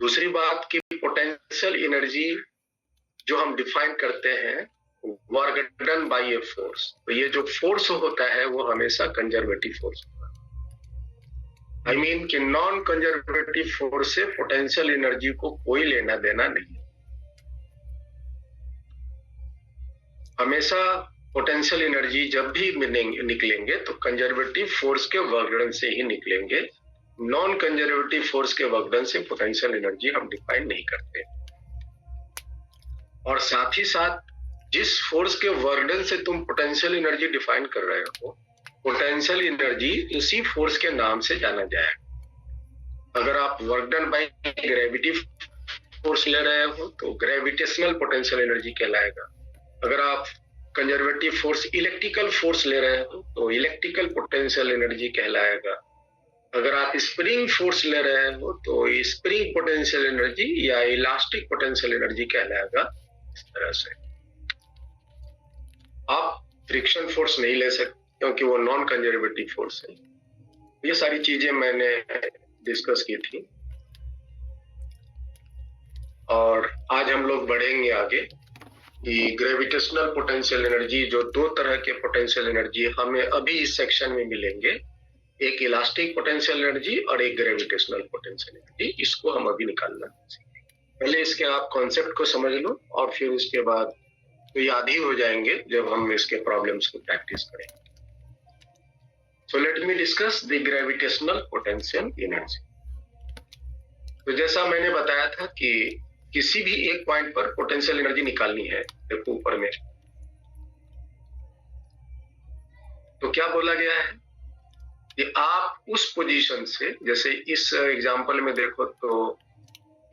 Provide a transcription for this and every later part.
दूसरी बात कि पोटेंशियल एनर्जी जो हम डिफाइन करते हैं work done bye a force, तो ये जो फोर्स होता है वो हमेशा कंजर्वेटिव फोर्स होता है। आई मीन कि नॉन कंजर्वेटिव फोर्स से पोटेंशियल एनर्जी को कोई लेना देना नहीं। हमेशा पोटेंशियल एनर्जी जब भी निकलेंगे तो कंजर्वेटिव फोर्स के वर्क डन से ही निकलेंगे। नॉन कंजर्वेटिव फोर्स के वर्क डन से पोटेंशियल एनर्जी हम डिफाइन नहीं करते। और साथ ही साथ जिस फोर्स के वर्क डन से तुम पोटेंशियल एनर्जी डिफाइन कर रहे हो, पोटेंशियल एनर्जी उसी फोर्स के नाम से जाना जाएगा। अगर आप work done by gravity force ले रहे हो तो ग्रेविटेशनल पोटेंशियल एनर्जी कहलाएगा। अगर आप कंजर्वेटिव फोर्स इलेक्ट्रिकल फोर्स ले रहे हो तो इलेक्ट्रिकल पोटेंशियल एनर्जी कहलाएगा। अगर आप स्प्रिंग फोर्स ले रहे हो तो स्प्रिंग पोटेंशियल एनर्जी या इलास्टिक पोटेंशियल एनर्जी कहलाएगा। इस तरह से आप फ्रिक्शन फोर्स नहीं ले सकते क्योंकि वो नॉन कंजर्वेटिव फोर्स है। ये सारी चीजें मैंने डिस्कस की थी और आज हम लोग बढ़ेंगे आगे कि ग्रेविटेशनल पोटेंशियल एनर्जी, जो दो तरह के पोटेंशियल एनर्जी हमें अभी इस सेक्शन में मिलेंगे, एक इलास्टिक पोटेंशियल एनर्जी और एक ग्रेविटेशनल पोटेंशियल एनर्जी, इसको हम अभी निकालना सीखेंगे। पहले इसके आप कॉन्सेप्ट को समझ लो और फिर इसके बाद तो याद ही हो जाएंगे जब हम इसके प्रॉब्लम्स को प्रैक्टिस करेंगे। So let me discuss the gravitational potential energy. तो जैसा मैंने बताया था कि किसी भी एक पॉइंट पर पोटेंशियल एनर्जी निकालनी है, देखो ऊपर में तो क्या बोला गया है कि आप उस पोजीशन से, जैसे इस एग्जांपल में देखो तो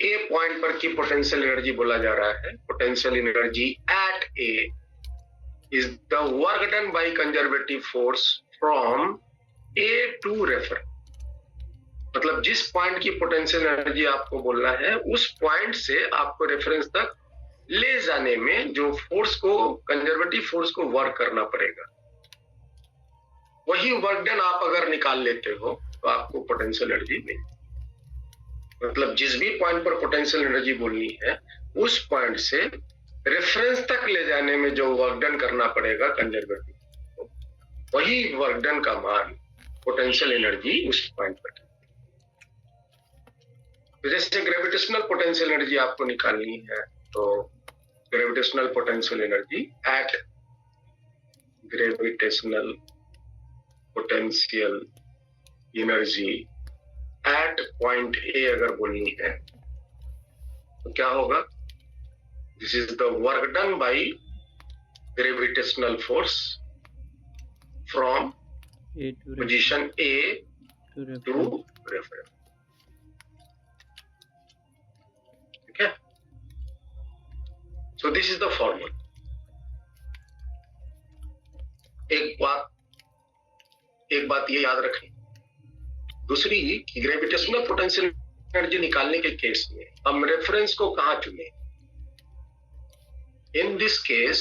ए पॉइंट पर की पोटेंशियल एनर्जी बोला जा रहा है, potential energy at A is the work done by conservative force from A to refer. मतलब जिस पॉइंट की पोटेंशियल एनर्जी आपको बोलना है उस पॉइंट से आपको रेफरेंस तक ले जाने में जो फोर्स को, कंजर्वेटिव फोर्स को वर्क करना पड़ेगा, वही वर्क डन आप अगर निकाल लेते हो तो आपको पोटेंशियल एनर्जी मिलेगी। मतलब जिस भी पॉइंट पर पोटेंशियल एनर्जी बोलनी है उस पॉइंट से रेफरेंस तक ले जाने में जो वर्क डन करना पड़ेगा कंजर्वेटिव, वही वर्क डन का मान पोटेंशियल एनर्जी उस पॉइंट पर। तो जैसे ग्रेविटेशनल पोटेंशियल एनर्जी आपको निकालनी है तो gravitational potential energy at gravitational potential energy at point A अगर बोलनी है तो क्या होगा, this is the work done by gravitational force from position A to reference. ठीक है, so this is the formula. एक बात ये याद रखें। दूसरी, ग्रेविटेशनल पोटेंशियल एनर्जी निकालने के केस में हम रेफरेंस को कहां चुने। इन दिस केस,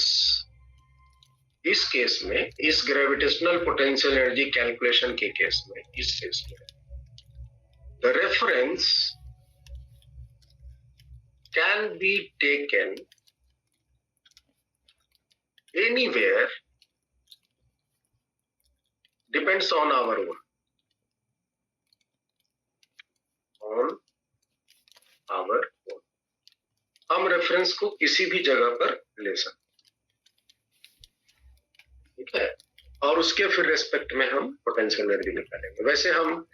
इस केस में, इस ग्रेविटेशनल पोटेंशियल एनर्जी कैलकुलेशन के केस में, इस केस में the reference can be taken anywhere depends on our own हम रेफरेंस को किसी भी जगह पर ले सकते, ठीक है, और उसके फिर रेस्पेक्ट में हम पोटेंशियल एनर्जी निकालेंगे। वैसे हम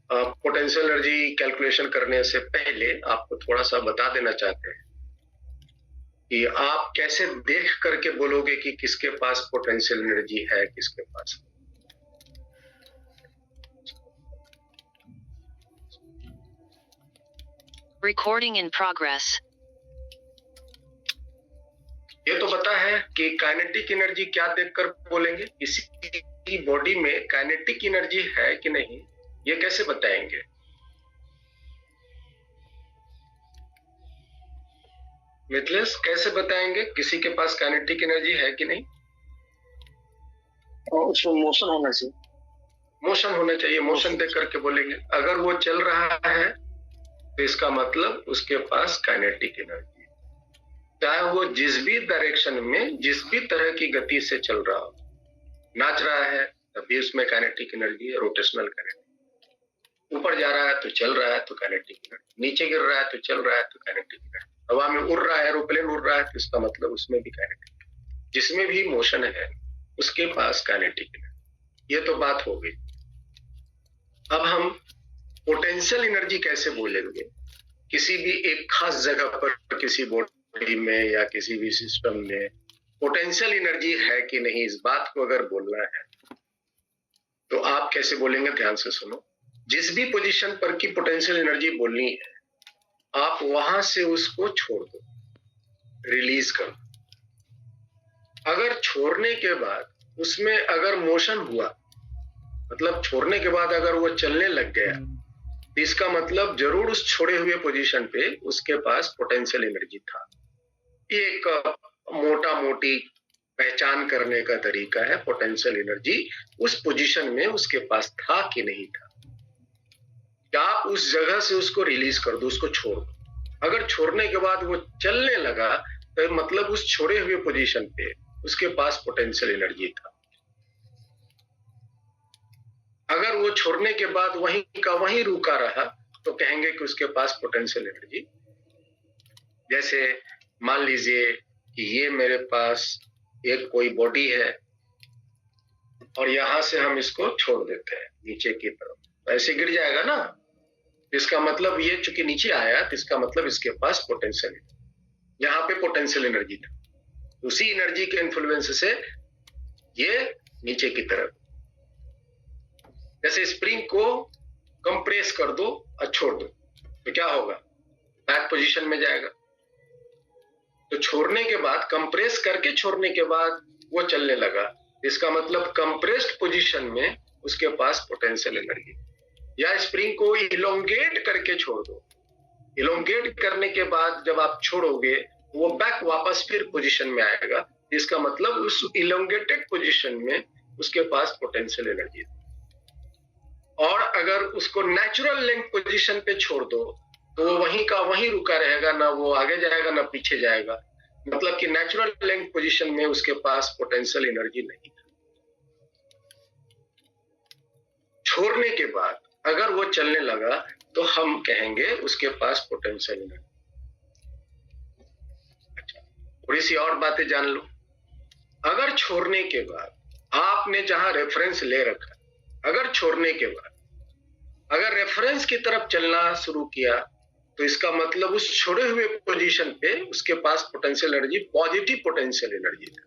पोटेंशियल एनर्जी कैलकुलेशन करने से पहले आपको थोड़ा सा बता देना चाहते हैं कि आप कैसे देख करके बोलोगे कि किसके पास पोटेंशियल एनर्जी है, किसके पास। Recording in progress. ये तो पता है कि काइनेटिक एनर्जी क्या देखकर बोलेंगे, किसी बॉडी में काइनेटिक एनर्जी है कि नहीं, ये कैसे बताएंगे। मिथलेश, कैसे बताएंगे किसी के पास काइनेटिक एनर्जी है कि नहीं। उसमें मोशन होना चाहिए। मोशन होना चाहिए, मोशन देख करके बोलेंगे। अगर वो चल रहा है तो इसका मतलब उसके पास काइनेटिक एनर्जी, चाहे वो जिस भी डायरेक्शन में जिस भी तरह की गति से चल रहा हो, नाच रहा है तभी उसमें काइनेटिक एनर्जी है, रोटेशनल काइनेटिक, ऊपर जा रहा है तो चल रहा है तो काइनेटिक एनर्जी, नीचे गिर रहा है तो चल रहा है तो काइनेटिक एनर्जी, हवा में उड़ रहा है, एरोप्लेन उड़ रहा है तो इसका मतलब उसमें भी काइनेटिक, जिसमें भी मोशन है उसके पास काइनेटिक एनर्जी। ये तो बात हो गई। अब हम पोटेंशियल एनर्जी कैसे बोलेंगे? किसी भी एक खास जगह पर, किसी बॉडी में या किसी भी सिस्टम में पोटेंशियल एनर्जी है कि नहीं, इस बात को अगर बोलना है तो आप कैसे बोलेंगे? ध्यान से सुनो। जिस भी पोजीशन पर की पोटेंशियल एनर्जी बोलनी है, आप वहां से उसको छोड़ दो, रिलीज कर दो। अगर छोड़ने के बाद उसमें अगर मोशन हुआ, मतलब छोड़ने के बाद अगर वो चलने लग गया, तो इसका मतलब जरूर उस छोड़े हुए पोजीशन पे उसके पास पोटेंशियल एनर्जी था। ये एक मोटा मोटी पहचान करने का तरीका है, पोटेंशियल एनर्जी उस पोजीशन में उसके पास था कि नहीं था। क्या आप उस जगह से उसको रिलीज कर दो, उसको छोड़ दो। अगर छोड़ने के बाद वो चलने लगा तो मतलब उस छोड़े हुए पोजीशन पे उसके पास पोटेंशियल एनर्जी था। अगर वो छोड़ने के बाद वहीं का वहीं रुका रहा तो कहेंगे कि उसके पास पोटेंशियल एनर्जी। जैसे मान लीजिए कि ये मेरे पास एक कोई बॉडी है और यहां से हम इसको छोड़ देते हैं नीचे की तरफ, तो ऐसे गिर जाएगा ना। इसका मतलब ये चूंकि नीचे आया तो इसका मतलब इसके पास पोटेंशियल एनर्जी, यहाँ पे पोटेंशियल एनर्जी था, उसी एनर्जी के इन्फ्लुएंस से ये नीचे की तरफ। जैसे स्प्रिंग को कंप्रेस कर दो और छोड़ दो तो क्या होगा? बैक पोजीशन में जाएगा। तो छोड़ने के बाद, कंप्रेस करके छोड़ने के बाद वो चलने लगा, इसका मतलब कंप्रेस्ड पोजीशन में उसके पास पोटेंशियल एनर्जी। या स्प्रिंग को इलोंगेट करके छोड़ दो, इलोंगेट करने के बाद जब आप छोड़ोगे वो बैक वापस फिर पोजीशन में आएगा, इसका मतलब उस इलोंगेटेड पोजीशन में उसके पास पोटेंशियल एनर्जी। और अगर उसको नेचुरल लेंथ पोजीशन पे छोड़ दो तो वो वहीं का वहीं रुका रहेगा, ना वो आगे जाएगा ना पीछे जाएगा, मतलब कि नेचुरल लेंथ पोजीशन में उसके पास पोटेंशियल एनर्जी नहीं था। छोड़ने के बाद अगर वो चलने लगा तो हम कहेंगे उसके पास पोटेंशियल एनर्जी। अच्छा, थोड़ी सी और बातें जान लो। अगर छोड़ने के बाद आपने जहां रेफरेंस ले रखा, अगर छोड़ने के बाद अगर रेफरेंस की तरफ चलना शुरू किया तो इसका मतलब उस छोड़े हुए पोजीशन पे उसके पास potential energy, positive potential energy था।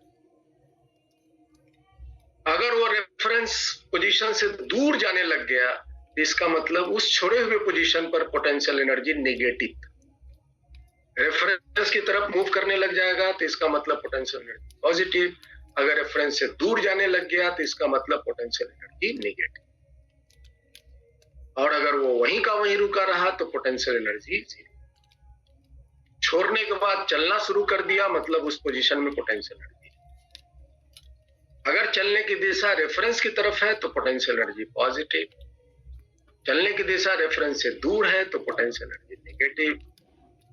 अगर वो रेफरेंस पोजीशन से दूर जाने लग गया तो इसका मतलब उस छोड़े हुए पोजीशन पर पोटेंशियल एनर्जी नेगेटिव था। रेफरेंस की तरफ मूव करने लग जाएगा तो इसका मतलब पोटेंशियल एनर्जी पॉजिटिव। अगर रेफरेंस से दूर जाने लग गया तो इसका मतलब पोटेंशियल एनर्जी नेगेटिव। और अगर वो वहीं का वहीं रुका रहा तो पोटेंशियल एनर्जी जीरो। छोड़ने के बाद चलना शुरू कर दिया मतलब उस पोजीशन में पोटेंशियल एनर्जी। अगर चलने की दिशा रेफरेंस की तरफ है तो पोटेंशियल एनर्जी पॉजिटिव, चलने की दिशा रेफरेंस से दूर है तो पोटेंशियल एनर्जी नेगेटिव,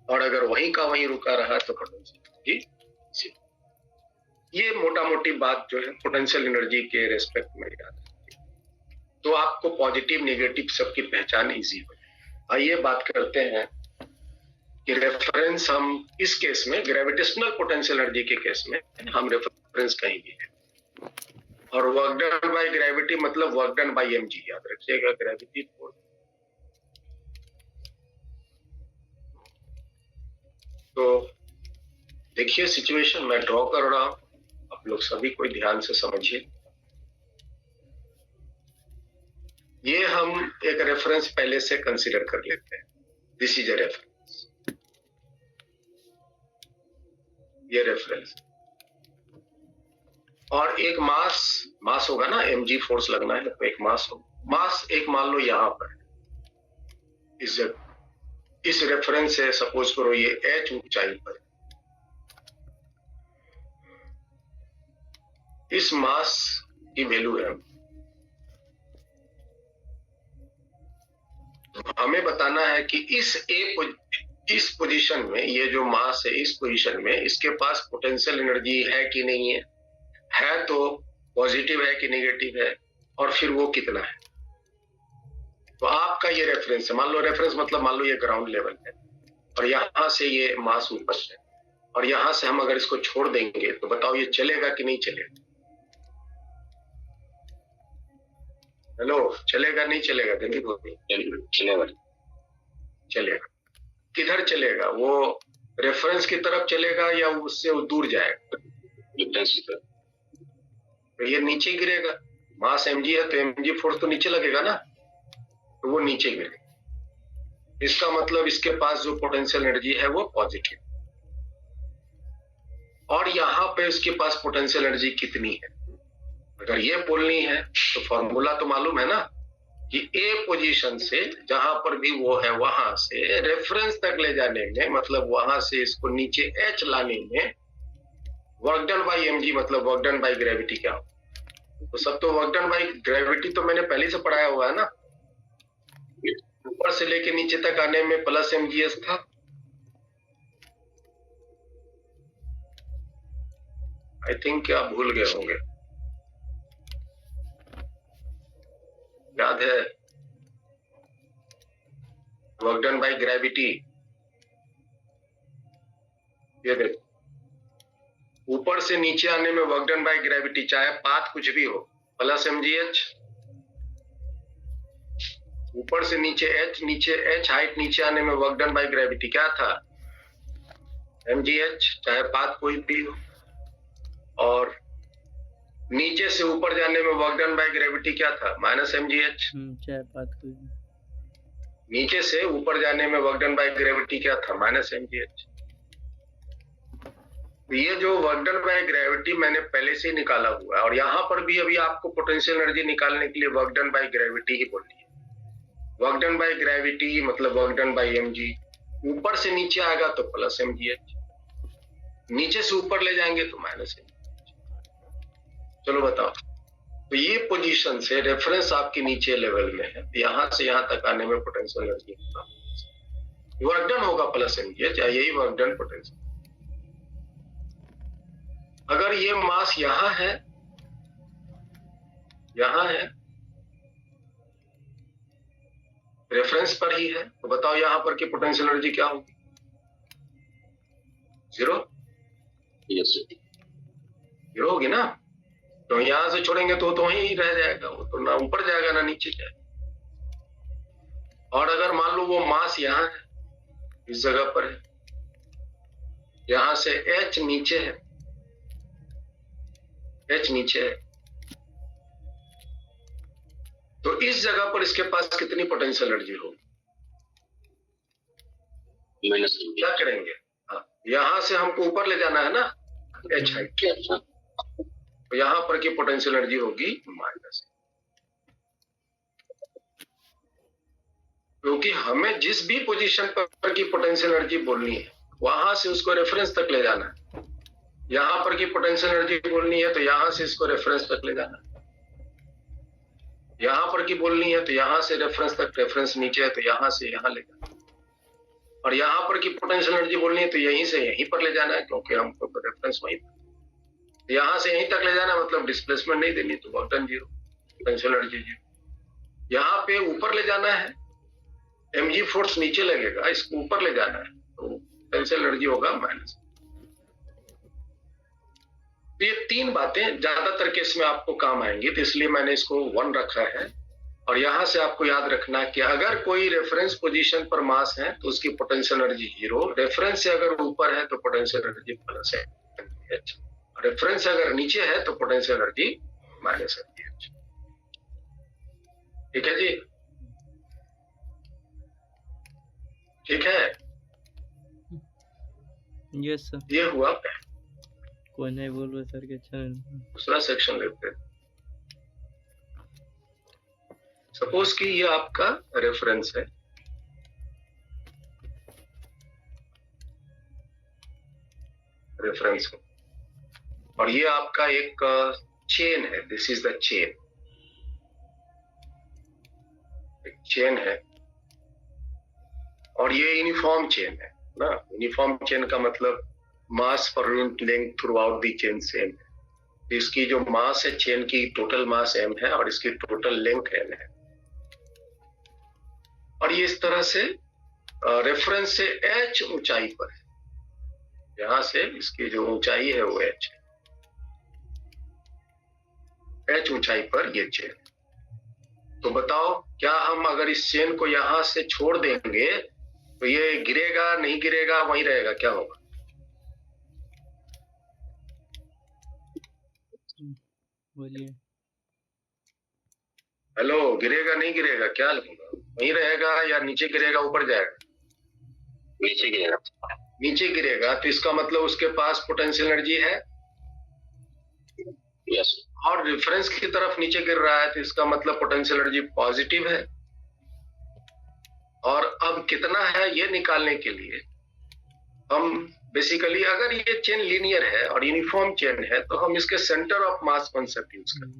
और अगर वहीं का वहीं रुका रहा तो पोटेंशियल एनर्जी जीरो। ये मोटा मोटी बात जो है पोटेंशियल एनर्जी के रेस्पेक्ट में याद है, तो आपको पॉजिटिव नेगेटिव सबकी पहचान इजी हो जाए। आइए बात करते हैं कि रेफरेंस हम इस केस में ग्रेविटेशनल पोटेंशियल एनर्जी के केस में हम रेफरेंस कहीं भी है, और वर्क डन बाय ग्रेविटी मतलब वर्क डन बाय mg, याद रखिएगा ग्रेविटी फोर्स। तो देखिए सिचुएशन मैं ड्रॉ कर रहा हूं, आप लोग सभी कोई ध्यान से समझिए। ये हम एक रेफरेंस पहले से कंसीडर कर लेते हैं, दिस इज अ रेफरेंस, ये रेफरेंस। और एक मास होगा ना, mg फोर्स लगना है तो एक मास हो, मास एक मान लो यहां पर इस रेफरेंस से सपोज करो ये h ऊंचाई पर, इस मास की वैल्यू है हमें बताना है कि इस पोजीशन में, ये जो मास है इस पोजीशन में, इसके पास पोटेंशियल एनर्जी है कि नहीं है तो पॉजिटिव है कि नेगेटिव है, और फिर वो कितना है। तो आपका ये रेफरेंस है, मान लो रेफरेंस मतलब मान लो ये ग्राउंड लेवल है और यहां से ये मास ऊपर है, और यहां से हम अगर इसको छोड़ देंगे तो बताओ ये चलेगा कि नहीं चलेगा। हेलो, चलेगा नहीं चलेगा? जल्दी बोलिए। चलेगा। चलेगा। किधर चलेगा? वो रेफरेंस की तरफ चलेगा या उससे वो दूर जाएगा? रेफरेंस की तरफ। तो ये नीचे गिरेगा। मास mg है तो mg फोर्स तो नीचे लगेगा ना, तो वो नीचे गिरेगा। इसका मतलब इसके पास जो पोटेंशियल एनर्जी है वो पॉजिटिव, और यहाँ पे इसके पास पोटेंशियल एनर्जी कितनी है अगर ये बोलनी है तो फॉर्मूला तो मालूम है ना कि ए पोजीशन से जहां पर भी वो है वहां से रेफरेंस तक ले जाने में, मतलब वहां से इसको नीचे एच लाने में वर्क डन बाई mg मतलब वर्क डन बाई ग्रेविटी क्या हो। तो सब तो वर्क डन बाई ग्रेविटी तो मैंने पहले से पढ़ाया हुआ है ना, ऊपर से लेके नीचे तक आने में प्लस mgs था। आई थिंक आप भूल गए होंगे, याद है? वर्क डन बाई ग्रेविटी, ये देखो ऊपर से नीचे आने में वर्क डन बाई ग्रेविटी, चाहे पाथ कुछ भी हो, प्लस mgh, ऊपर से नीचे h, नीचे h हाइट नीचे आने में वर्क डन बाई ग्रेविटी क्या था? mgh, चाहे पाथ कोई भी हो। और नीचे से ऊपर जाने में वर्क डन बाई ग्रेविटी क्या था? Minus mgh। चाहे पाथ कोई। नीचे से ऊपर जाने में वर्क डन बाई ग्रेविटी क्या था? Minus mgh। ये जो वर्क डन बाय ग्रेविटी मैंने पहले से ही निकाला हुआ है, और यहाँ पर भी अभी आपको पोटेंशियल एनर्जी निकालने के लिए वर्क डन बाय ग्रेविटी ही बोलनी है। वर्क डन बाय ग्रेविटी मतलब वर्क डन बाय mg, ऊपर से नीचे आएगा तो प्लस mgh, नीचे से ऊपर ले जाएंगे तो माइनस mgh। चलो बताओ, तो ये पोजीशन से रेफरेंस आपके नीचे लेवल में है, यहां से यहां तक आने में पोटेंशियल एनर्जी वर्क डन होगा प्लस mgh, यही वर्क डन पोटेंशियल। अगर ये मास यहां है रेफरेंस पर ही है, तो बताओ यहां पर की पोटेंशियल एनर्जी क्या होगी? 0। यस। 0 होगी ना, तो यहां से छोड़ेंगे तो वहीं रह जाएगा, वो तो ना ऊपर जाएगा ना नीचे जाएगा। और अगर मान लो वो मास यहां है, इस जगह पर है, यहां से h नीचे है, h नीचे है, तो इस जगह पर इसके पास कितनी पोटेंशियल एनर्जी होगी? माइनस। क्या करेंगे? हाँ, यहां से हमको ऊपर ले जाना है ना h हाइट, तो यहां पर की पोटेंशियल एनर्जी होगी माइनस, क्योंकि हमें जिस भी पोजीशन पर की पोटेंशियल एनर्जी बोलनी है वहां से उसको रेफरेंस तक ले जाना है। यहां पर की पोटेंशियल एनर्जी बोलनी है तो यहां से इसको रेफरेंस तक ले जाना है। यहां पर की बोलनी है तो यहां से रेफरेंस तक, रेफरेंस नीचे है तो यहां से यहां ले जाना है। और यहां पर की पोटेंशियल एनर्जी बोलनी है तो यहीं से यहीं पर ले जाना है, क्योंकि हमको रेफरेंस वहीं पर। यहां से यहीं तक ले जाना मतलब डिस्प्लेसमेंट नहीं देनी, तो वर्क डन 0, पोटेंशियल एनर्जी 0। यहाँ पे ऊपर ले जाना है, mg फोर्स नीचे लगेगा, इसको ऊपर ले जाना है तो पोटेंशियल एनर्जी होगा माइनस। तो ये 3 बातें ज्यादातर केस में आपको काम आएंगी, तो इसलिए मैंने इसको 1 रखा है। और यहां से आपको याद रखना कि अगर कोई रेफरेंस पोजीशन पर मास है तो उसकी पोटेंशियल एनर्जी 0, रेफरेंस से अगर ऊपर है तो पोटेंशियल एनर्जी प्लस है, रेफरेंस अगर नीचे है तो पोटेंशियल एनर्जी माइनस है। ठीक है जी, ठीक है। Yes sir. ये हुआ कोई नहीं बोल रहा सर के अच्छा। दूसरा सेक्शन लेते हैं। सपोज कि ये आपका रेफरेंस है, रेफरेंस और ये आपका एक चेन है, दिस इज द चेन, एक चेन है और ये यूनिफॉर्म चेन है ना। यूनिफॉर्म चेन का मतलब मास पर unit length throughout the chain same है। इसकी जो मास है चेन की, टोटल मास m है और इसकी टोटल लेंथ n है। और ये इस तरह से रेफरेंस से h ऊंचाई पर है, यहां से इसकी जो ऊंचाई है वो h है, h ऊंचाई पर ये चेन। तो बताओ, क्या हम अगर इस चेन को यहां से छोड़ देंगे तो ये गिरेगा नहीं गिरेगा, वहीं रहेगा, क्या होगा? बोलिए। हेलो, गिरेगा नहीं गिरेगा, क्या होगा? वहीं रहेगा या नीचे गिरेगा, ऊपर जाएगा? नीचे गिरेगा। नीचे गिरेगा, तो इसका मतलब उसके पास पोटेंशियल एनर्जी है। यस। और रेफरेंस की तरफ नीचे गिर रहा है तो इसका मतलब पोटेंशियल एनर्जी पॉजिटिव है। और अब कितना है ये निकालने के लिए हम बेसिकली, अगर ये चेन लीनियर है और यूनिफॉर्म चेन है तो हम इसके centre of mass concept use करें।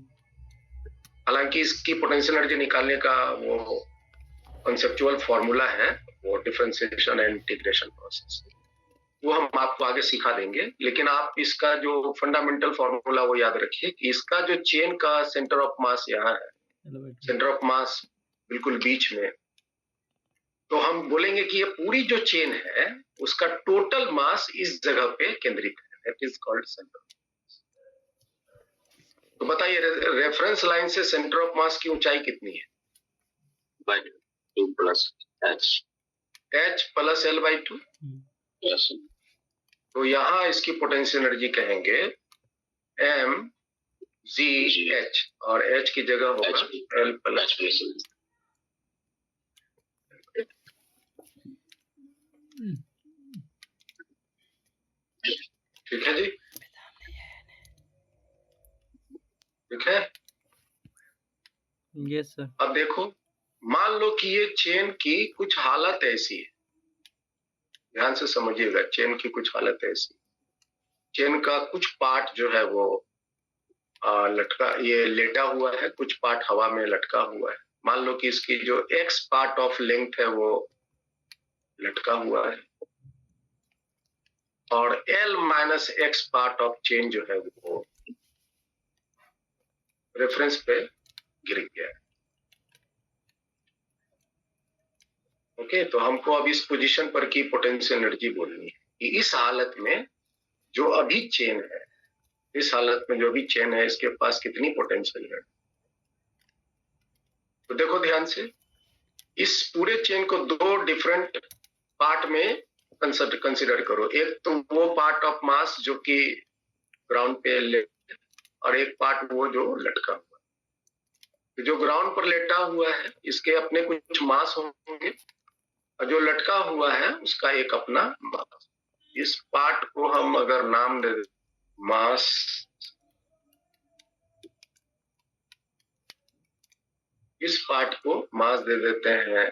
हालांकि इसकी पोटेंशियल एनर्जी निकालने का वो कॉन्सेप्चुअल फॉर्मूला है, वो डिफरेंशिएशन एंड इंटीग्रेशन प्रोसेस, वो हम आपको आगे सिखा देंगे। लेकिन आप इसका जो फंडामेंटल फॉर्मूला वो याद रखिए कि इसका जो चेन का सेंटर ऑफ मास यहाँ है, सेंटर ऑफ मास बिल्कुल बीच में, तो हम बोलेंगे कि ये पूरी जो चेन है उसका टोटल मास इस जगह पे केंद्रित है, दैट इज कॉल्ड सेंटर। तो बताइए, रेफरेंस लाइन से सेंटर ऑफ मास की ऊंचाई कितनी है? By 2 plus h। h plus l by 2। Yes. तो यहाँ इसकी पोटेंशियल एनर्जी कहेंगे m g h, और h की जगह होगा l प्लस। ठीक है जी, ठीक है। Yes sir. अब देखो, मान लो कि ये चेन की कुछ हालत ऐसी है, ध्यान से समझिएगा, चेन की कुछ हालत ऐसी, चेन का कुछ पार्ट जो है वो लटका, ये लेटा हुआ है, कुछ पार्ट हवा में लटका हुआ है। मान लो कि इसकी जो x पार्ट ऑफ लेंथ है वो लटका हुआ है और l minus x part of chain जो है वो रेफरेंस पे गिर गया है। ओके, तो हमको अब इस पोजीशन पर की पोटेंशियल एनर्जी बोलनी है कि इस हालत में जो अभी चेन है, इस हालत में जो भी चेन है इसके पास कितनी पोटेंशियल है। तो देखो ध्यान से, इस पूरे चेन को दो डिफरेंट पार्ट में कंसिडर करो। एक तो वो पार्ट ऑफ मास जो कि ग्राउंड पे ले, और एक पार्ट वो जो लटका हुआ है। जो ग्राउंड पर लेटा हुआ है इसके अपने कुछ मास होंगे और जो लटका हुआ है उसका एक अपना मास। इस पार्ट को हम अगर नाम दे मास, इस पार्ट को मास दे देते हैं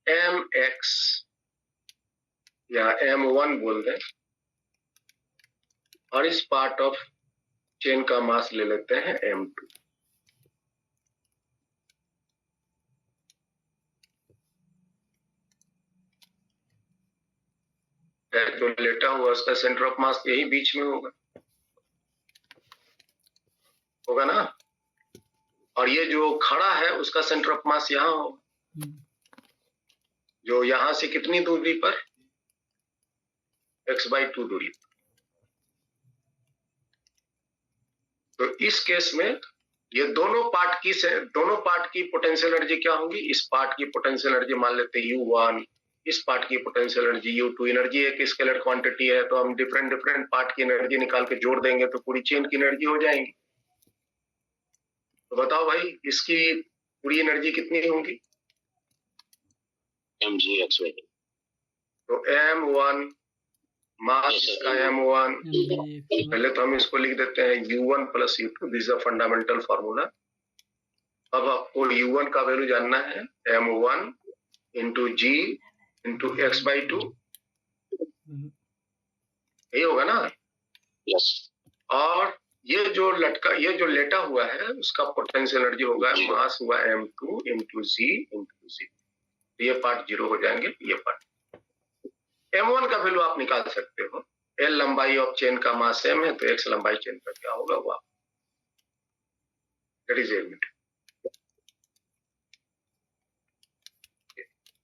mx या m1 बोल दें, और इस पार्ट ऑफ चेन का मास ले लेते हैं m2। जो लेटा हुआ उसका सेंटर ऑफ मास यही बीच में होगा, होगा ना। और ये जो खड़ा है उसका सेंटर ऑफ मास यहाँ होगा, जो यहां से कितनी दूरी पर, x/2 दूरी। तो इस केस में ये दोनों पार्ट की पोटेंशियल एनर्जी क्या होगी? इस पार्ट की पोटेंशियल एनर्जी मान लेते हैं U1, इस पार्ट की पोटेंशियल एनर्जी U2। एनर्जी एक स्केलर क्वांटिटी है तो हम डिफरेंट पार्ट की एनर्जी निकाल के जोड़ देंगे तो पूरी चेन की एनर्जी हो जाएंगी। तो बताओ भाई, इसकी पूरी एनर्जी कितनी होगी? mgxy। तो m1 मास इसका m1, पहले तो हम इसको लिख देते हैं U1 plus U2, this is a fundamental formula. अब आपको U1 का वैल्यू जानना है, m1 into g into x/2, यही होगा ना। यस। और ये जो लेटा हुआ है उसका पोटेंशियल एनर्जी होगा, मास हुआ m2 into g into g। ये पार्ट 0 हो जाएंगे, ये पार्ट। m1 का वैल्यू आप निकाल सकते हो। l लंबाई ऑफ चेन का मास m है, तो x लंबाई चेन का क्या होगा वो दैट इज एलिमेंट।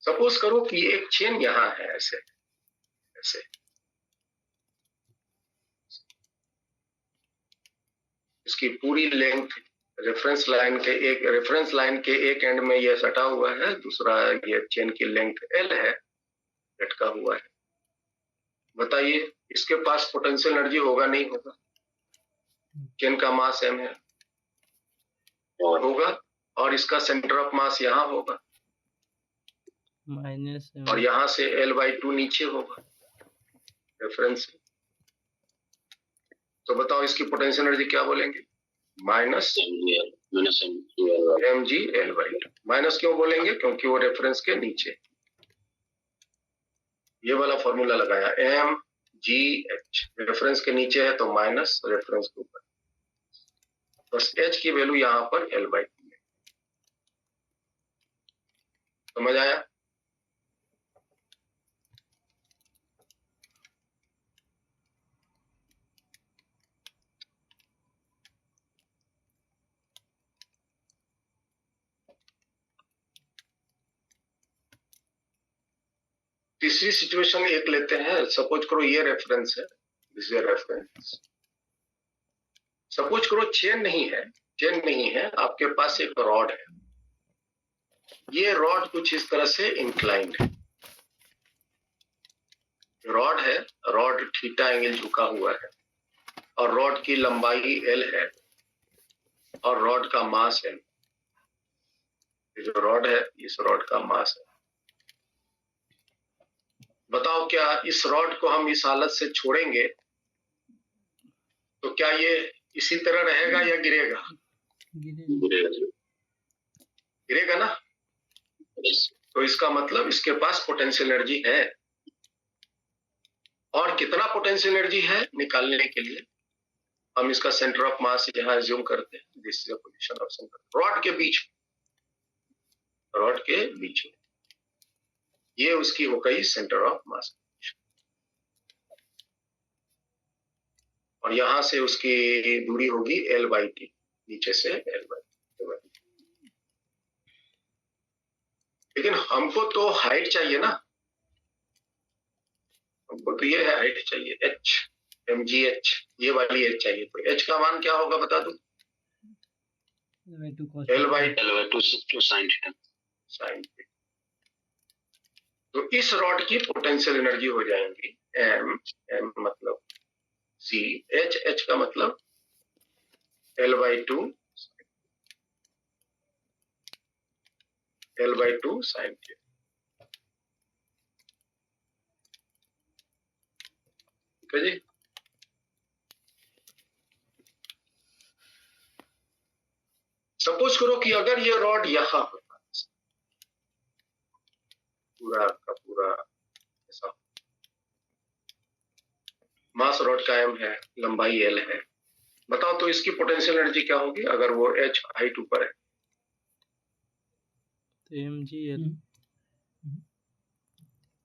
सपोज करो कि एक चेन यहाँ है, ऐसे ऐसे, इसकी पूरी लेंथ रेफरेंस लाइन के एक एंड में ये सटा हुआ है, दूसरा ये चेन की लेंथ l है, लटका हुआ है। बताइए इसके पास पोटेंशियल एनर्जी होगा नहीं होगा? चेन का मास m है, और होगा, और इसका सेंटर ऑफ मास यहाँ होगा, माइनस और यहाँ से L/2 नीचे होगा रेफरेंस से। तो बताओ इसकी पोटेंशियल एनर्जी क्या बोलेंगे? Minus mg/L/2। माइनस क्यों बोलेंगे? क्योंकि वो रेफरेंस के नीचे। ये वाला फॉर्मूला लगाया, mgh रेफरेंस के नीचे है तो माइनस रेफरेंस के ऊपर, बस h की वैल्यू यहाँ पर L/2 है। समझ आया? तीसरी सिचुएशन एक लेते हैं। सपोज करो ये रेफरेंस है, दिस इज रेफरेंस। सपोज करो चेन नहीं है, आपके पास एक रॉड है। ये रॉड कुछ इस तरह से इंक्लाइंड है। रॉड है, रॉड थीटा एंगल झुका हुआ है, और रॉड की लंबाई l है, और रॉड का मास है। ये जो रॉड है, इस रॉड का मास है। बताओ क्या इस रॉड को हम इस हालत से छोड़ेंगे तो क्या ये इसी तरह रहेगा या गिरेगा? गिरेगा ना। तो इसका मतलब इसके पास पोटेंशियल एनर्जी है। और कितना पोटेंशियल एनर्जी है निकालने के लिए हम इसका सेंटर ऑफ मास यहाँ एज्यूम करते हैं। This is the position of centre, rod के बीच में ये उसकी हो गई सेंटर ऑफ मास, और यहां से उसकी दूरी होगी L/T, नीचे से L/T। लेकिन हमको तो हाइट चाहिए ना, हमको तो ये है हाइट चाहिए, h mgh, ये वाली h चाहिए। तो h का मान क्या होगा बता दो? L/2 sin θ। तो इस रॉड की पोटेंशियल एनर्जी हो जाएंगी m मतलब c, h का मतलब L/2 sin θ। ठीक है जी। सपोज करो कि अगर ये रॉड यहां होता, पूरा का पूरा ऐसा, मास रॉड का m है, लंबाई l है। बताओ तो इसकी पोटेंशियल एनर्जी क्या होगी अगर वो h हाइट ऊपर है?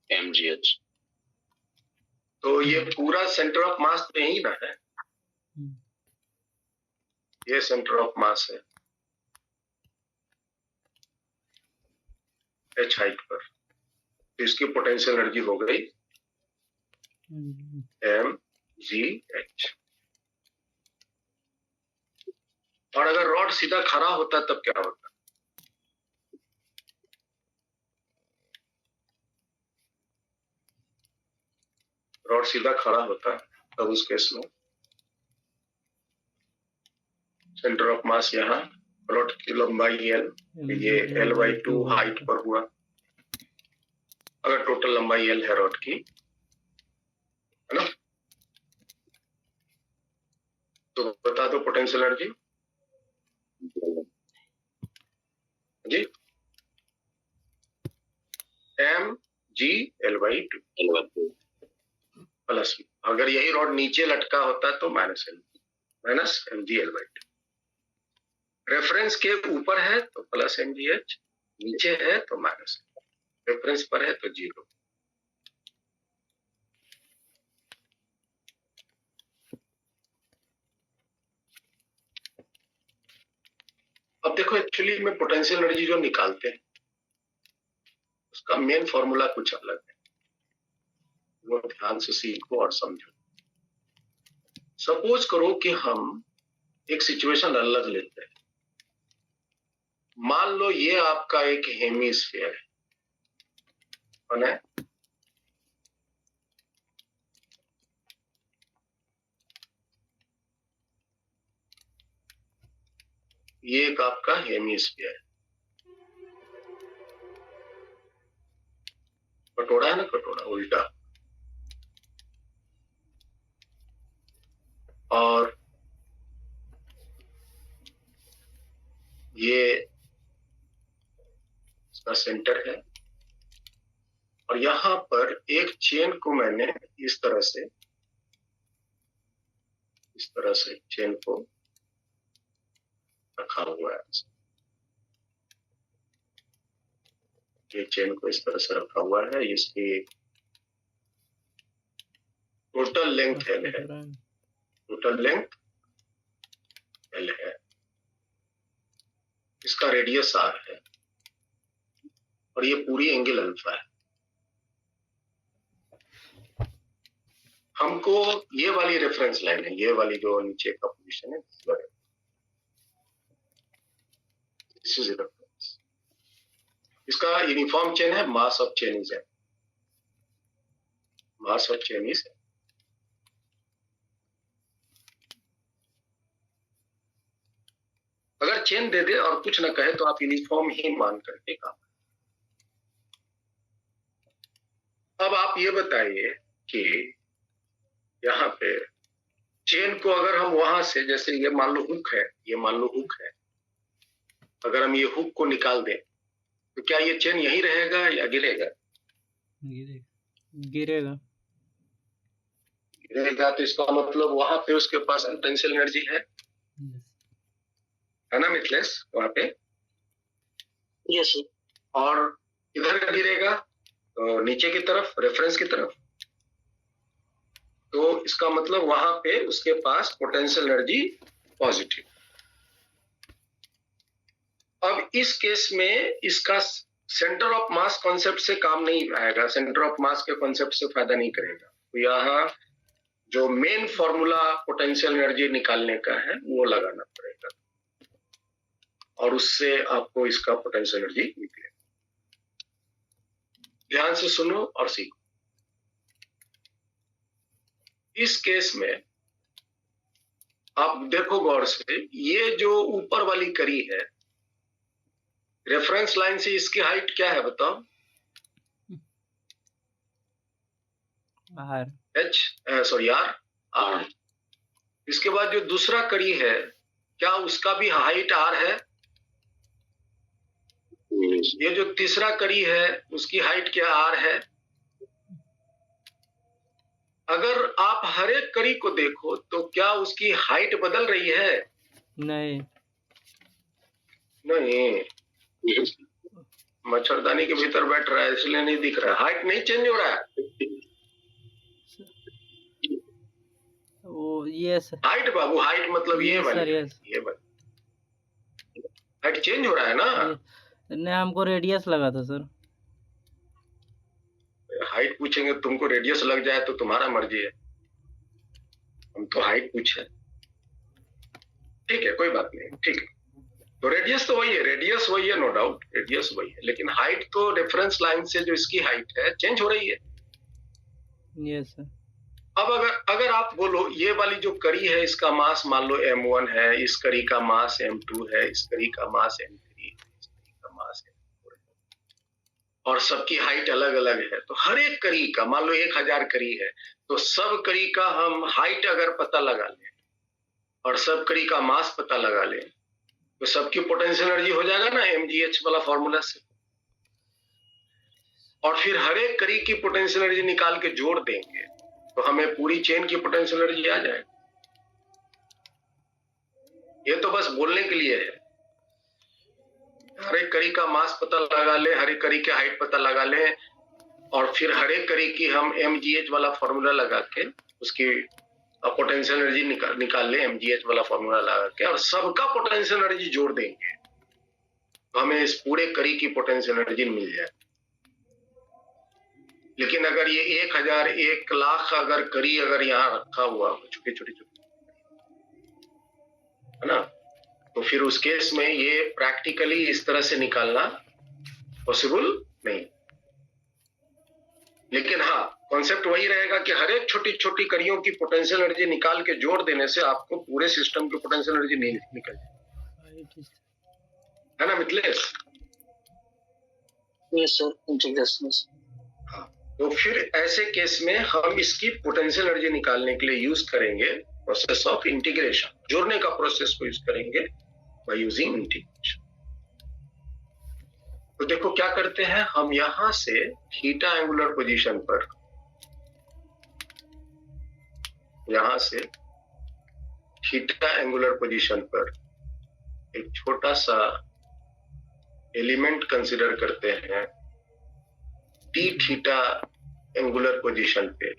mgh। तो ये पूरा सेंटर ऑफ मास तो यही ना है, ये सेंटर ऑफ मास है h हाइट पर। तो इसकी पोटेंशियल एनर्जी हो गई mgh। और अगर रॉड सीधा खड़ा होता तब क्या होता? रॉड सीधा खड़ा होता तब उस केस में सेंटर ऑफ मास यहाँ, रॉड की लंबाई l, ये L/2 हाइट पर हुआ। अगर टोटल लंबाई l है रॉड की, है ना, तो बता दो पोटेंशियल एनर्जी जी। mg/L/2 प्लस, अगर यही रॉड नीचे लटका होता तो माइनस mg/L/2। रेफरेंस के ऊपर है तो प्लस mgh, नीचे है तो माइनस। रेफरेंस पर है तो 0। अब देखो एक्चुअली में पोटेंशियल एनर्जी जो निकालते हैं उसका मेन फॉर्मूला कुछ अलग है, वो ध्यान से सीखो और समझो। सपोज करो कि हम एक सिचुएशन अलग लेते हैं। मान लो ये आपका एक हेमिस्फीयर है, ये एक आपका हेमिस्फीयर है। कटोरा है ना, कटोरा उल्टा, और ये इसका सेंटर है, और यहां पर एक चेन को मैंने इस तरह से चेन को रखा हुआ है। ये चेन को इस तरह से रखा हुआ है, इसकी टोटल लेंथ L है, टोटल लेंथ L है, इसका रेडियस R है, और ये पूरी एंगल अल्फा है। हमको ये वाली रेफरेंस लाइन है, ये वाली जो नीचे का पोजीशन है, दिस इज रेफरेंस। इसका यूनिफॉर्म चेन है, mass of chain is mass of chain is. अगर चेन दे दे और कुछ ना कहे तो आप यूनिफॉर्म ही मान करके काम। अब आप ये बताइए कि यहाँ पे चेन को अगर हम वहां से, जैसे ये मान लो हुक है, ये मान लो हुक है, अगर हम ये हुक को निकाल दें तो क्या ये चेन यहीं रहेगा या गिरेगा? गिरेगा। गिरेगा तो इसका मतलब वहां पे उसके पास पोटेंशियल एनर्जी है ना मिथलेश, वहां पे? यस। और इधर गिरेगा तो नीचे की तरफ, रेफरेंस की तरफ, तो इसका मतलब वहां पे उसके पास पोटेंशियल एनर्जी पॉजिटिव। अब इस केस में इसका सेंटर ऑफ मास कॉन्सेप्ट से काम नहीं आएगा, सेंटर ऑफ मास के कॉन्सेप्ट से फायदा नहीं करेगा। तो यहाँ जो मेन फॉर्मूला पोटेंशियल एनर्जी निकालने का है वो लगाना पड़ेगा, और उससे आपको इसका पोटेंशियल एनर्जी निकलेगा। ध्यान से सुनो और सीखो। इस केस में आप देखो गौर से, ये जो ऊपर वाली कड़ी है, रेफरेंस लाइन से इसकी हाइट क्या है बताओ? R। R। इसके बाद जो दूसरा कड़ी है, क्या उसका भी हाइट R है? ये जो तीसरा कड़ी है उसकी हाइट क्या R है? अगर आप हर एक कड़ी को देखो तो क्या उसकी हाइट बदल रही है? नहीं। मच्छरदानी के भीतर बैठ रहा है इसलिए नहीं दिख रहा है, हाइट नहीं चेंज हो रहा है। वो यस हाइट बाबू, हाइट मतलब ये सर, वाली, यस। ये वाली हाइट चेंज हो रहा है ना। नहीं, हमको रेडियस लगा था सर। हाइट पूछेंगे तुमको, रेडियस लग जाए तो तुम्हारा मर्जी है, हम तो हाइट पूछे। ठीक है, कोई बात नहीं, ठीक है। तो रेडियस तो वही है, रेडियस वही है, नो डाउट रेडियस वही है, लेकिन हाइट तो रेफरेंस लाइन से जो इसकी हाइट है चेंज हो रही है। Yes sir. अब अगर आप बोलो ये वाली जो कड़ी है इसका मास मान लो m1 है, इस कड़ी का मास m2 है, इस कड़ी का मास m3 है, इस कड़ी का मास m4 है, और सबकी हाइट अलग अलग है, तो हर एक कड़ी का मान लो 1000 कड़ी है, तो सब कड़ी का हम हाइट अगर पता लगा लें और सब कड़ी का मास पता लगा लें तो सबकी पोटेंशियल एनर्जी हो जाएगा ना mgh वाला फॉर्मूला से, और फिर हर एक कड़ी की पोटेंशियल एनर्जी निकाल के जोड़ देंगे तो हमें पूरी चेन की पोटेंशियल एनर्जी आ जाएगी। ये तो बस बोलने के लिए है, हर एक कड़ी का मास पता लगा ले, हर एक कड़ी के हाइट पता लगा ले, और फिर हर एक कड़ी की हम mgh वाला फॉर्मूला लगा के उसकी पोटेंशियल एनर्जी निकाल ले, mgh वाला फॉर्मूला लगा के, और सबका पोटेंशियल एनर्जी जोड़ देंगे तो हमें इस पूरे कड़ी की पोटेंशियल एनर्जी मिल जाए। लेकिन अगर ये 1000 1,00,000 अगर कड़ी अगर यहाँ रखा हुआ छोटे छोटे है ना, तो फिर उस केस में ये प्रैक्टिकली इस तरह से निकालना पॉसिबल नहीं। लेकिन हाँ, कॉन्सेप्ट वही रहेगा कि हर एक छोटी छोटी कड़ियों की पोटेंशियल एनर्जी निकाल के जोड़ देने से आपको पूरे सिस्टम की पोटेंशियल एनर्जी नहीं निकल जाए, है ना मिथिलेश? Yes sir, integration. हाँ, तो फिर ऐसे केस में हम इसकी पोटेंशियल एनर्जी निकालने के लिए यूज करेंगे प्रोसेस ऑफ इंटीग्रेशन, जोड़ने का प्रोसेस को यूज करेंगे बाय यूजिंग इंटीग्रेशन। तो देखो क्या करते हैं हम, यहां से थीटा एंगुलर पोजीशन पर, यहां से थीटा एंगुलर पोजीशन पर एक छोटा सा एलिमेंट कंसीडर करते हैं डी थीटा एंगुलर पोजीशन पे,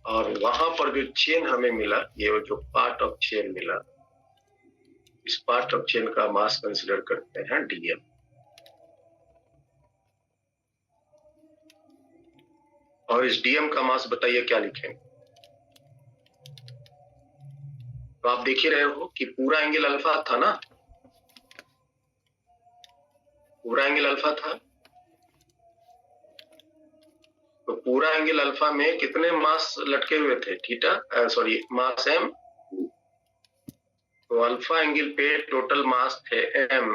और वहां पर जो चेन हमें मिला, ये जो पार्ट ऑफ चेन मिला, इस पार्ट ऑफ चेन का मास कंसीडर करते हैं dm। और इस dm का मास बताइए क्या लिखेंगे? तो आप देख ही रहे हो कि पूरा एंगल अल्फा था ना, पूरा एंगल अल्फा था, तो पूरा एंगल अल्फा में कितने मास लटके हुए थे? थीटा सॉरी मास m, तो अल्फा एंगल पे टोटल मास थे m,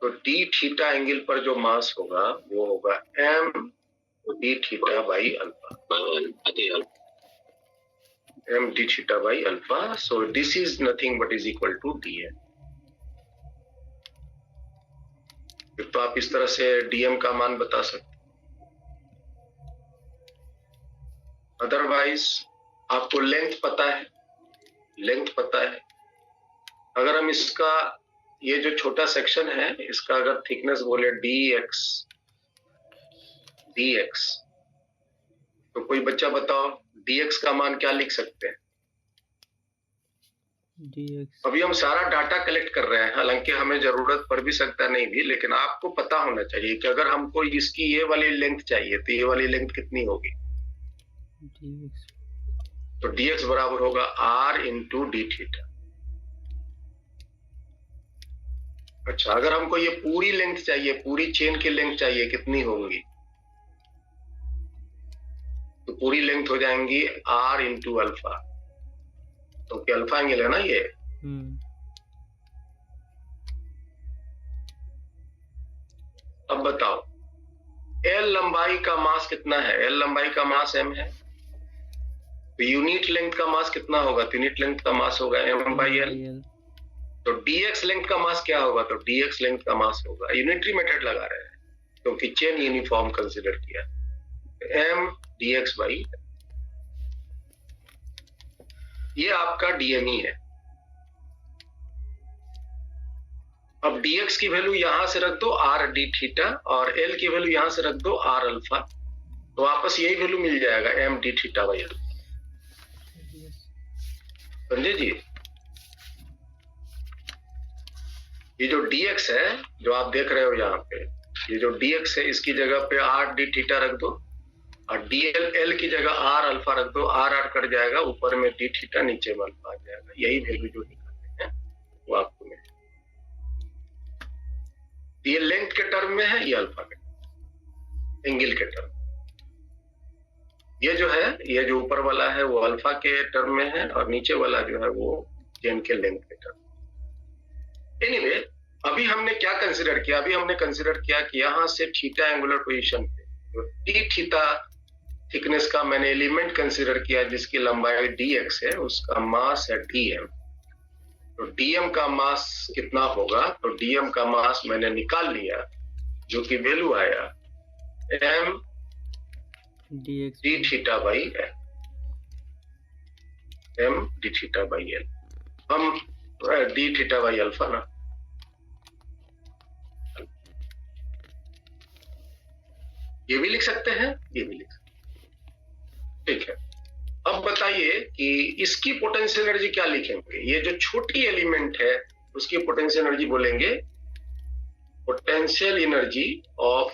तो डी थीटा एंगल पर जो मास होगा वो होगा m D theta by alpha, m D theta by alpha. So this is nothing but is equal to dm। तो आप इस तरह से dm का मान बता सकते, अदरवाइज आपको लेंथ पता है, लेंथ पता है। अगर हम इसका ये जो छोटा सेक्शन है इसका अगर थिकनेस बोले dx, तो कोई बच्चा बताओ dx का मान क्या लिख सकते हैं? dx। अभी हम सारा डाटा कलेक्ट कर रहे हैं, हालांकि हमें जरूरत पड़ भी सकता नहीं भी, लेकिन आपको पता होना चाहिए कि अगर हमको इसकी ये वाली लेंथ चाहिए तो ये वाली लेंथ कितनी होगी? dx। तो dx बराबर होगा r इंटू डी थीटा। अच्छा, अगर हमको ये पूरी लेंथ चाहिए, पूरी चेन की लेंथ चाहिए, कितनी होंगी? तो पूरी लेंथ हो जाएंगी r इंटू अल्फा, तो क्या अल्फा एंगल है ना ये। अब बताओ l लंबाई का मास कितना है? l लंबाई का मास m है, तो यूनिट लेंथ का मास कितना होगा? तो यूनिट लेंथ का मास होगा m बाई l। तो dx लेंथ का मास क्या होगा? तो dx लेंथ का मास होगा, यूनिटरी मेथड लगा रहे हैं क्योंकि चेन यूनिफॉर्म कंसीडर किया, m dx बाई, ये आपका dm ही है। अब dx की वैल्यू यहां से रख दो r डी थीटा, और l की वैल्यू यहां से रख दो r अल्फा, तो वापस यही वैल्यू मिल जाएगा m D theta by l। समझे जी? ये जो dx है जो आप देख रहे हो यहाँ पे, ये जो dx है इसकी जगह पे r डी थीटा रख दो, और dl l की जगह r अल्फा रख दो, r कट जाएगा, ऊपर में डी थीटा, नीचे में अल्फा आ जाएगा। यही वैल्यू जो निकालते हैं वो आपको मिलेगा। ये लेंथ के टर्म में है, ये अल्फा के एंगल के टर्म। ये जो है, ये जो ऊपर वाला है वो अल्फा के टर्म में है, और नीचे वाला जो है वो चेन के लेंथ के टर्म। एनीवे, अभी हमने क्या कंसीडर किया? अभी हमने कंसीडर किया कि यहां से थीटा एंगुलर पोजीशन पे जो डी थीटा थिकनेस का मैंने एलिमेंट कंसीडर किया जिसकी लंबाई dx है, उसका मास है dm। तो dm का मास कितना होगा? तो dm का मास मैंने निकाल लिया, जो कि वैल्यू आया m D theta by l, m D theta by l। हम डी थीटा बाई अल्फा ना, ये भी लिख सकते हैं, ये भी लिख सकते हैं। ठीक है, अब बताइए कि इसकी पोटेंशियल एनर्जी क्या लिखेंगे? ये जो छोटी एलिमेंट है उसकी पोटेंशियल एनर्जी बोलेंगे potential energy of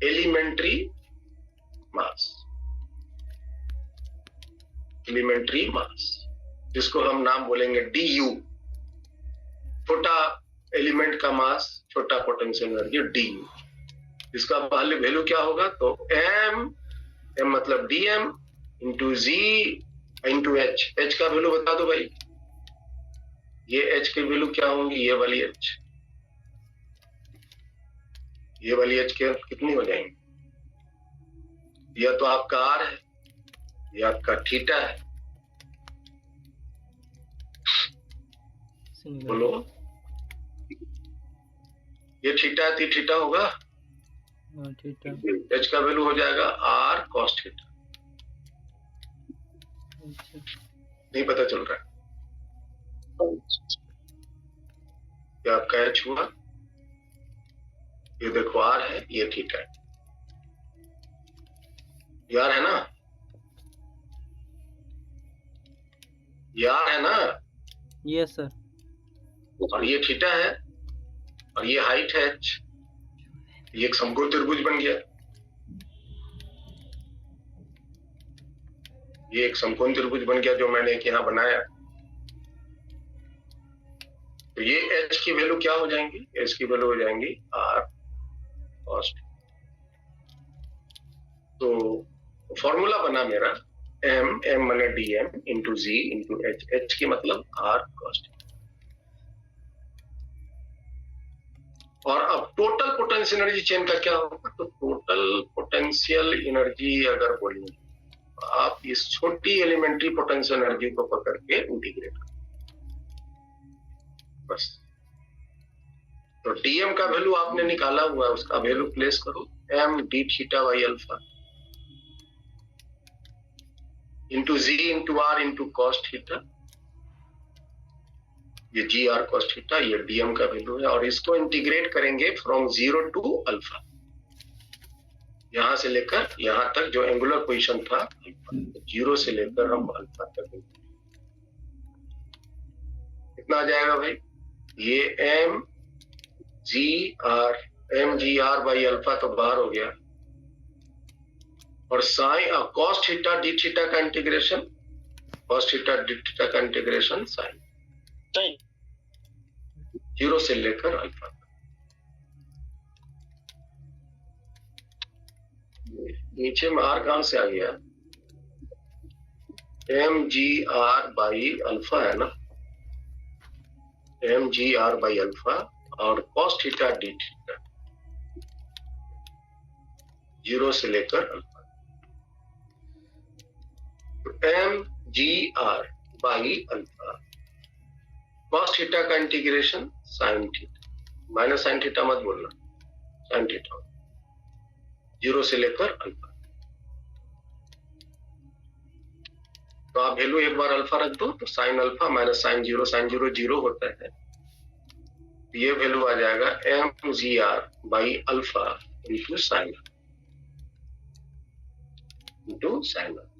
elementary mass, elementary mass, जिसको हम नाम बोलेंगे डी छोटा एलिमेंट का मास, छोटा पोटेंशियल एनर्जी डी। इसका वैल्यू क्या होगा? तो एम मतलब dm into G into H का वैल्यू बता दो भाई। ये h की वैल्यू क्या होंगी? ये वाली h, ये वाली h के कितनी हो जाएंगी? यह तो आपका r है, यह आपका थीटा है, बोलो। ये थीटा है, थीटा होगा, थीटा। h का वैल्यू हो जाएगा r cos थीटा। अच्छा, नहीं पता चल रहा है? ये आपका h हुआ, ये देखो r है, ये थीटा है, ये r है ना, ये r है ना, यस सर। और ये थीटा है, और ये हाइट है h, ये एक समकोण त्रिभुज बन गया, ये एक समकोण त्रिभुज बन गया जो मैंने एक यहाँ बनाया। तो ये h की वैल्यू क्या हो जाएंगी? h की वैल्यू हो जाएंगी r cos। तो फॉर्मूला बना मेरा m माने dm into G into h की मतलब r cos। और अब टोटल पोटेंशियल एनर्जी चेन का क्या होगा? तो टोटल पोटेंशियल एनर्जी अगर बोलेंगे, आप इस छोटी एलिमेंट्री पोटेंशियल एनर्जी को पकड़ के इंटीग्रेट करो बस। तो डीएम का वैल्यू आपने निकाला हुआ है, उसका वैल्यू प्लेस करो, M D theta by alpha into G into R into cos theta, ये जी आर कॉस थीटा, ये डीएम का वैल्यू है। और इसको इंटीग्रेट करेंगे फ्रॉम 0 टू अल्फा, यहां से लेकर यहां तक जो एंगुलर पोजीशन था, 0 से लेकर हम अल्फा तक। कितना आ जाएगा भाई? ये M G R by alpha तो बाहर हो गया, और sine cos theta d theta का integration, cos theta d theta का इंटीग्रेशन साइन 0 से लेकर अल्फा तक। नीचे में आर कहां से आ गया? M G R by alpha है ना, M G R by alpha, और कॉस थीटा डी थीटा 0 से लेकर अल्फा। तो M G R by alpha, cos theta का integration sine theta, minus sine theta मत बोलना, साइन थीटा 0 से लेकर अल्फा। तो आप वैल्यू एक बार अल्फा रख दो, तो साइन अल्फा माइनस साइन 0 0 होता है, ये वैल्यू आ जाएगा M G R by alpha into sine alpha.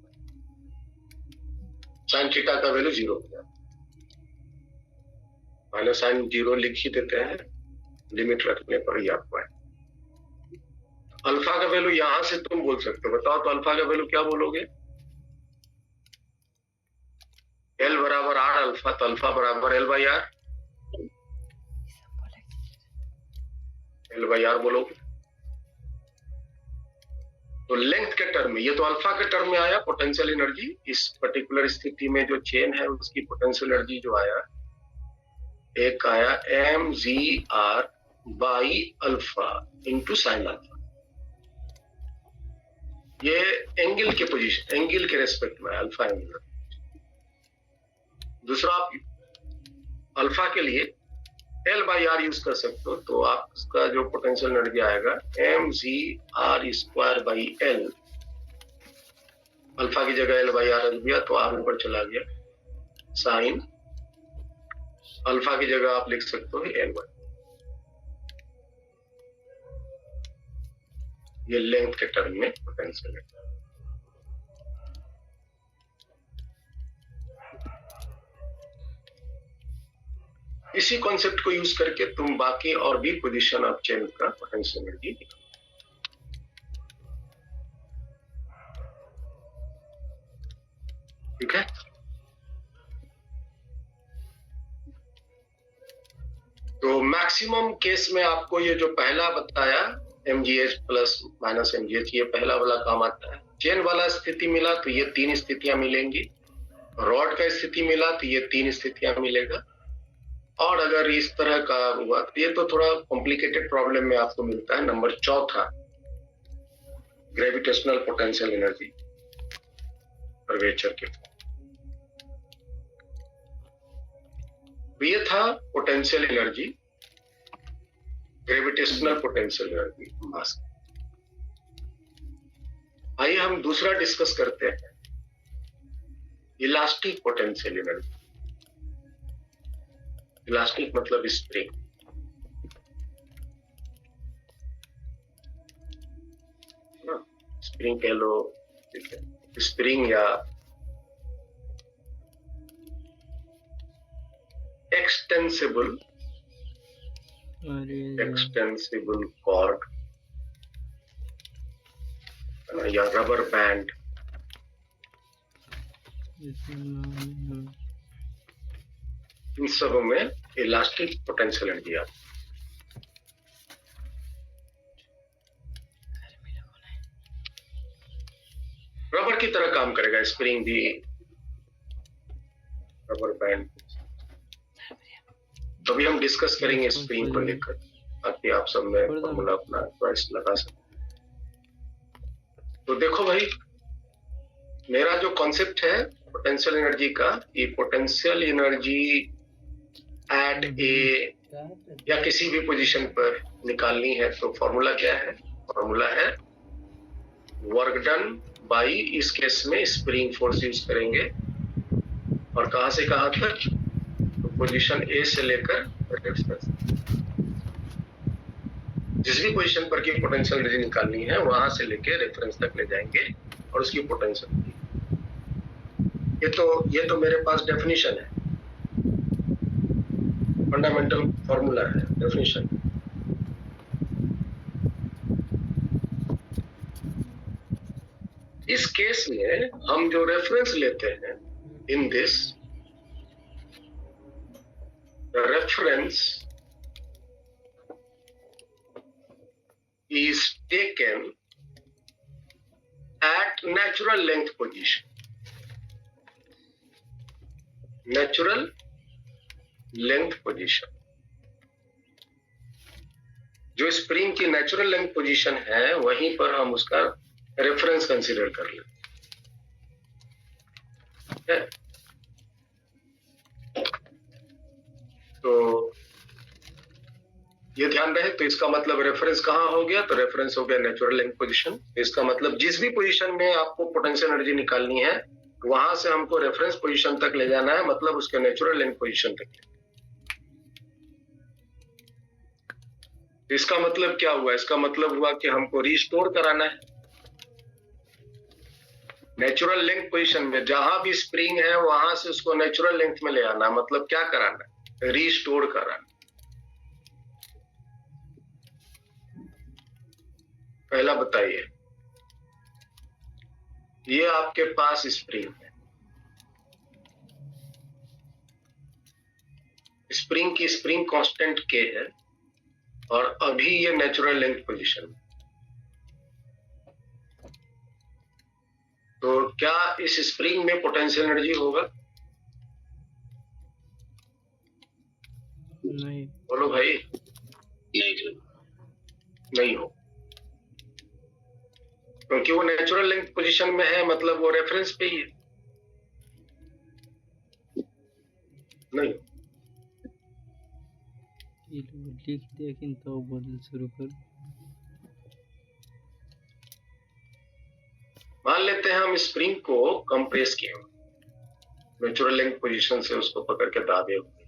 Sine theta का वैल्यू 0 हो जाएगा, माइनस साइन 0 लिख ही देते हैं, लिमिट रखने पर ही आपको है। अल्फा का वैल्यू यहां से तुम बोल सकते हो, बताओ तो अल्फा का वैल्यू क्या बोलोगे? एल बराबर आर अल्फा, तो अल्फा बराबर L by R, L by R बोलोगे। तो लेंथ के टर्म में, ये तो अल्फा के टर्म में आया पोटेंशियल एनर्जी, इस पर्टिकुलर स्थिति में जो चेन है उसकी पोटेंशियल एनर्जी जो आया, एक आया M G R by alpha into sine alpha, ये एंगल के पोजीशन, एंगल के रेस्पेक्ट में अल्फा एंगल। दूसरा, आप अल्फा के लिए एल बाई आर यूज कर सकते हो, तो आप इसका जो पोटेंशियल एनर्जी आएगा M G R square by L, alpha की जगह एल बाई आर रख दिया तो आर ऊपर चला गया, साइन अल्फा की जगह आप लिख सकते हो N1। ये लेंथ के टर्म में पोटेंशियल है। इसी कॉन्सेप्ट को यूज करके तुम बाकी और भी पोजीशन ऑफ चेन का पोटेंशियल एनर्जी निकालो। ठीक है। तो मैक्सिमम केस में आपको ये जो पहला बताया mgh प्लस माइनस mgh, ये पहला वाला काम आता है। चेन वाला स्थिति मिला तो ये 3 स्थितियां मिलेंगी, रॉड का स्थिति मिला तो ये 3 स्थितियां मिलेगा, और अगर इस तरह का हुआ तो ये तो थोड़ा कॉम्प्लिकेटेड प्रॉब्लम में आपको मिलता है। Number 4 gravitational potential energy curvature के। ये था potential energy, gravitational potential energy मास। आइए हम दूसरा डिस्कस करते हैं, इलास्टिक पोटेंशियल एनर्जी। इलास्टिक मतलब स्प्रिंग। स्प्रिंग कह लो, ठीक है, स्प्रिंग या एक्सटेंसिबल कॉर्ड या रबर बैंड, इन सब में इलास्टिक पोटेंशियल एनर्जी आती है। रबर की तरह काम करेगा स्प्रिंग भी, रबर बैंड। अभी हम डिस्कस करेंगे स्प्रिंग को लेकर, ताकि आप सब में फॉर्मूला अपना चॉइस लगा सकें। तो देखो भाई, मेरा जो कॉन्सेप्ट है पोटेंशियल एनर्जी का, ये पोटेंशियल एनर्जी एट ए या किसी भी पोजीशन पर निकालनी है तो फॉर्मूला क्या है? फॉर्मूला है वर्क डन बाई, इस केस में स्प्रिंग फोर्स यूज करेंगे, और कहां से कहां तक? तो पोजीशन ए से लेकर रेफरेंस, जिस भी पोजीशन पर की पोटेंशियल एनर्जी निकालनी है वहां से लेकर रेफरेंस तक ले जाएंगे और उसकी पोटेंशियल। ये तो मेरे पास डेफिनेशन है, फंडामेंटल फॉर्मूला है, डेफिनेशन। इस केस में हम जो रेफरेंस लेते हैं, in this the reference is taken at natural length position. Natural length position, जो स्प्रिंग की नेचुरल लेंथ पोजीशन है वहीं पर हम उसका रेफरेंस कंसीडर कर लेते हैं। तो ये ध्यान रहे, तो इसका मतलब रेफरेंस कहाँ हो गया? तो रेफरेंस हो गया नेचुरल लेंथ पोजीशन। इसका मतलब जिस भी पोजीशन में आपको पोटेंशियल एनर्जी निकालनी है वहां से हमको रेफरेंस पोजीशन तक ले जाना है, मतलब उसके नेचुरल लेंथ पोजीशन तक। इसका मतलब क्या हुआ? इसका मतलब हुआ कि हमको रिस्टोर कराना है नेचुरल लेंथ पोजीशन में। जहां भी स्प्रिंग है वहां से उसको नेचुरल लेंथ में ले आना, मतलब क्या कराना है? रिस्टोर कराना। पहला बताइए, ये आपके पास स्प्रिंग है, स्प्रिंग की स्प्रिंग कांस्टेंट के है, और अभी ये नेचुरल लेंथ पोजीशन। तो क्या इस स्प्रिंग में पोटेंशियल एनर्जी होगा? नहीं। बोलो भाई। नहीं हो, क्योंकि वो नेचुरल लेंथ पोजीशन में है, मतलब वो रेफरेंस पे ही है। नहीं, लिख दे तो बोल शुरू कर। मान लेते हैं हम स्प्रिंग को कंप्रेस किए, नेचुरल लेंथ पोजीशन से उसको पकड़ के दाबे हुए,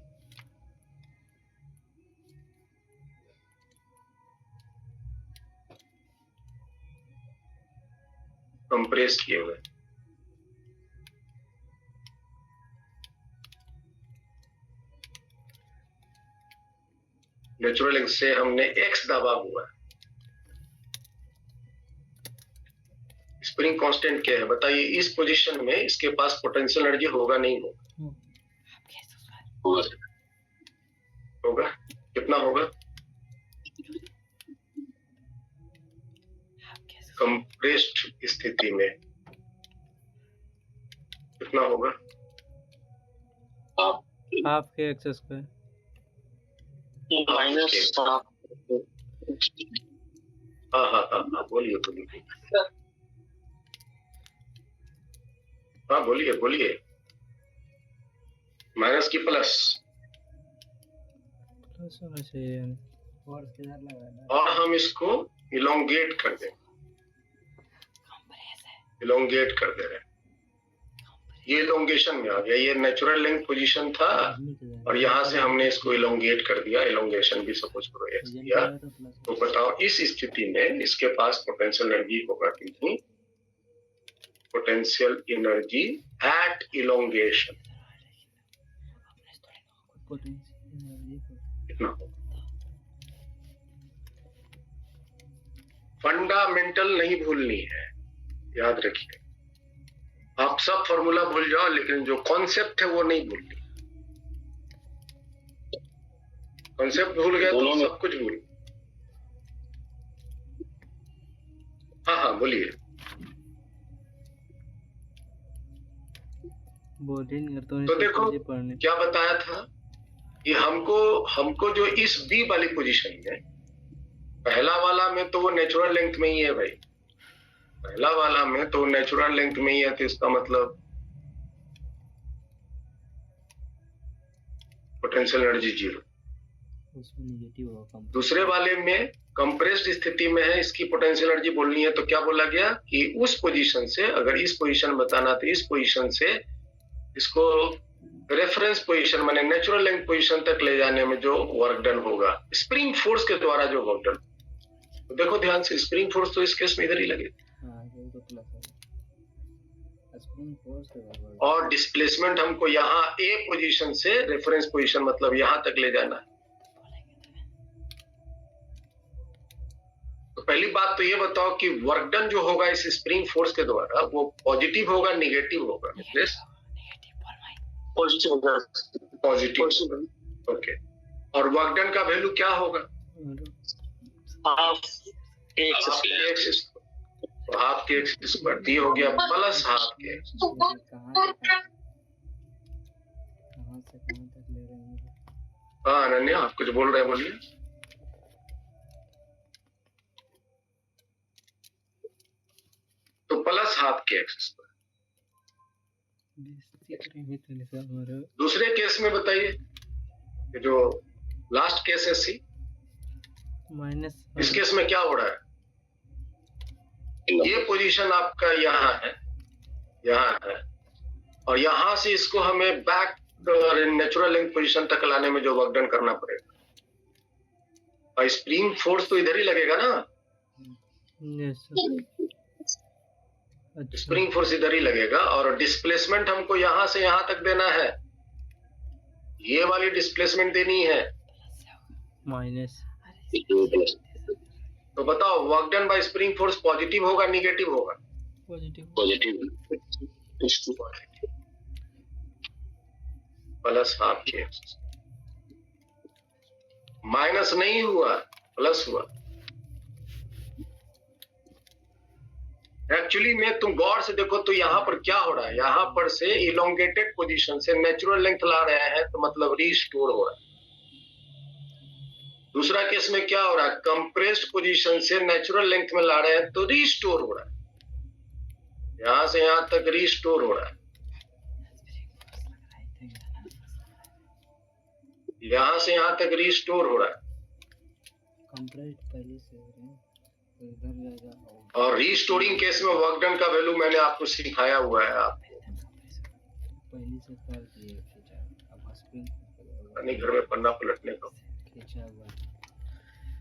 कंप्रेस किए हुए। नेचुरल लिंक से हमने एक्स दबा हुआ है। स्प्रिंग कांस्टेंट क्या है बताइए? इस पोजीशन में इसके पास पोटेंशियल एनर्जी होगा नहीं होगा? होगा। कितना होगा? कंप्रेस्ड स्थिति में कितना होगा? हाफ के एक्स स्क्वायर माइनस हाँ बोलिए बोलिए। हाँ बोलिए बोलिए। माइनस की प्लस प्लस होना चाहिए यानी। और हम इसको इलोंगेट कर दें, इलोंगेट कर दे रहे हैं। ये इलोंगेशन में आ गया। ये नेचुरल लिंक पोजीशन था और यहाँ से हमने इसको इलोंगेट कर दिया। इलोंगेशन भी सपोज करो एक्स दिया। तो बताओ इस स्थिति में इसके पास पोटेंशियल एनर्जी होगा कितनी? पोटेंशियल एनर्जी एट इलोंगेशन कितना होगा? फंडामेंटल नहीं भूलनी है, याद रखिए। आप सब फॉर्मूला भूल जाओ लेकिन जो कॉन्सेप्ट है वो नहीं भूलनी। कॉन्सेप्ट भूल गया तो सब कुछ भूल। हाँ बोलिए। तो देखो क्या बताया था कि हमको जो इस बी वाली पोजीशन में, पहला वाला में तो वो नेचुरल लेंथ में ही है भाई। पहला वाला में तो नेचुरल लेंथ में ही है, तो इसका मतलब पोटेंशियल एनर्जी जीरो। दूसरे वाले में कंप्रेस्ड स्थिति में है, इसकी पोटेंशियल एनर्जी बोलनी है तो क्या बोला गया कि उस पोजीशन से, अगर इस पोजीशन बताना तो इस पोजीशन से इसको रेफरेंस पोजीशन माने नेचुरल लेंथ पोजीशन तक ले जाने में जो वर्क डन होगा स्प्रिंग फोर्स के द्वारा जो वर्क डन। तो देखो ध्यान से, स्प्रिंग फोर्स तो इस केस में इधर ही लगे और डिस्प्लेसमेंट हमको यहाँ ए पोजीशन से रेफरेंस पोजीशन मतलब यहाँ तक ले जाना है। तो पहली बात तो ये बताओ कि वर्क डन जो होगा इस स्प्रिंग फोर्स के द्वारा वो पॉजिटिव होगा नेगेटिव होगा? पॉजिटिव। ओके। और वर्क डन का वैल्यू क्या होगा? हाफ के एक्स स्क्वायर डी हो गया प्लस हाफ के एक्स। हाँ अनन्या आप कुछ बोल रहे हैं, बोलिए। तो प्लस हाफ के एक्स स्क्वायर। दूसरे केस में बताइए, जो लास्ट केस है सी, माइनस इस केस में क्या हो रहा है? ये पोजीशन आपका यहाँ है और यहाँ से इसको हमें बैक नेचुरल लेंथ पोजीशन तक लाने में जो वर्क डन करना पड़ेगा, और स्प्रिंग फोर्स तो इधर ही लगेगा ना। अच्छा। स्प्रिंग फोर्स इधर ही लगेगा और डिस्प्लेसमेंट हमको यहाँ से यहाँ तक देना है। ये वाली डिस्प्लेसमेंट देनी है माइनस। तो बताओ work done bye spring force positive होगा नेगेटिव होगा? पॉजिटिव प्लस हाफ के माइनस नहीं हुआ, प्लस हुआ। एक्चुअली में तुम गौर से देखो तो यहाँ पर क्या हो रहा है, यहाँ पर से इलोंगेटेड पोजीशन से नेचुरल लेंथ ला रहे हैं तो मतलब रीस्टोर हो रहा है। दूसरा केस में क्या हो रहा है, कंप्रेस्ड पोजीशन से नेचुरल लेंथ में ला रहे हैं तो रीस्टोर हो रहा है। यहां से यहां तक रीस्टोर हो रहा है, यहां से यहां तक रीस्टोर हो रहा है। और रीस्टोरिंग केस में वर्क डन का वैल्यू मैंने आपको सिखाया हुआ है, आपको अपने घर में पन्ना पलटने का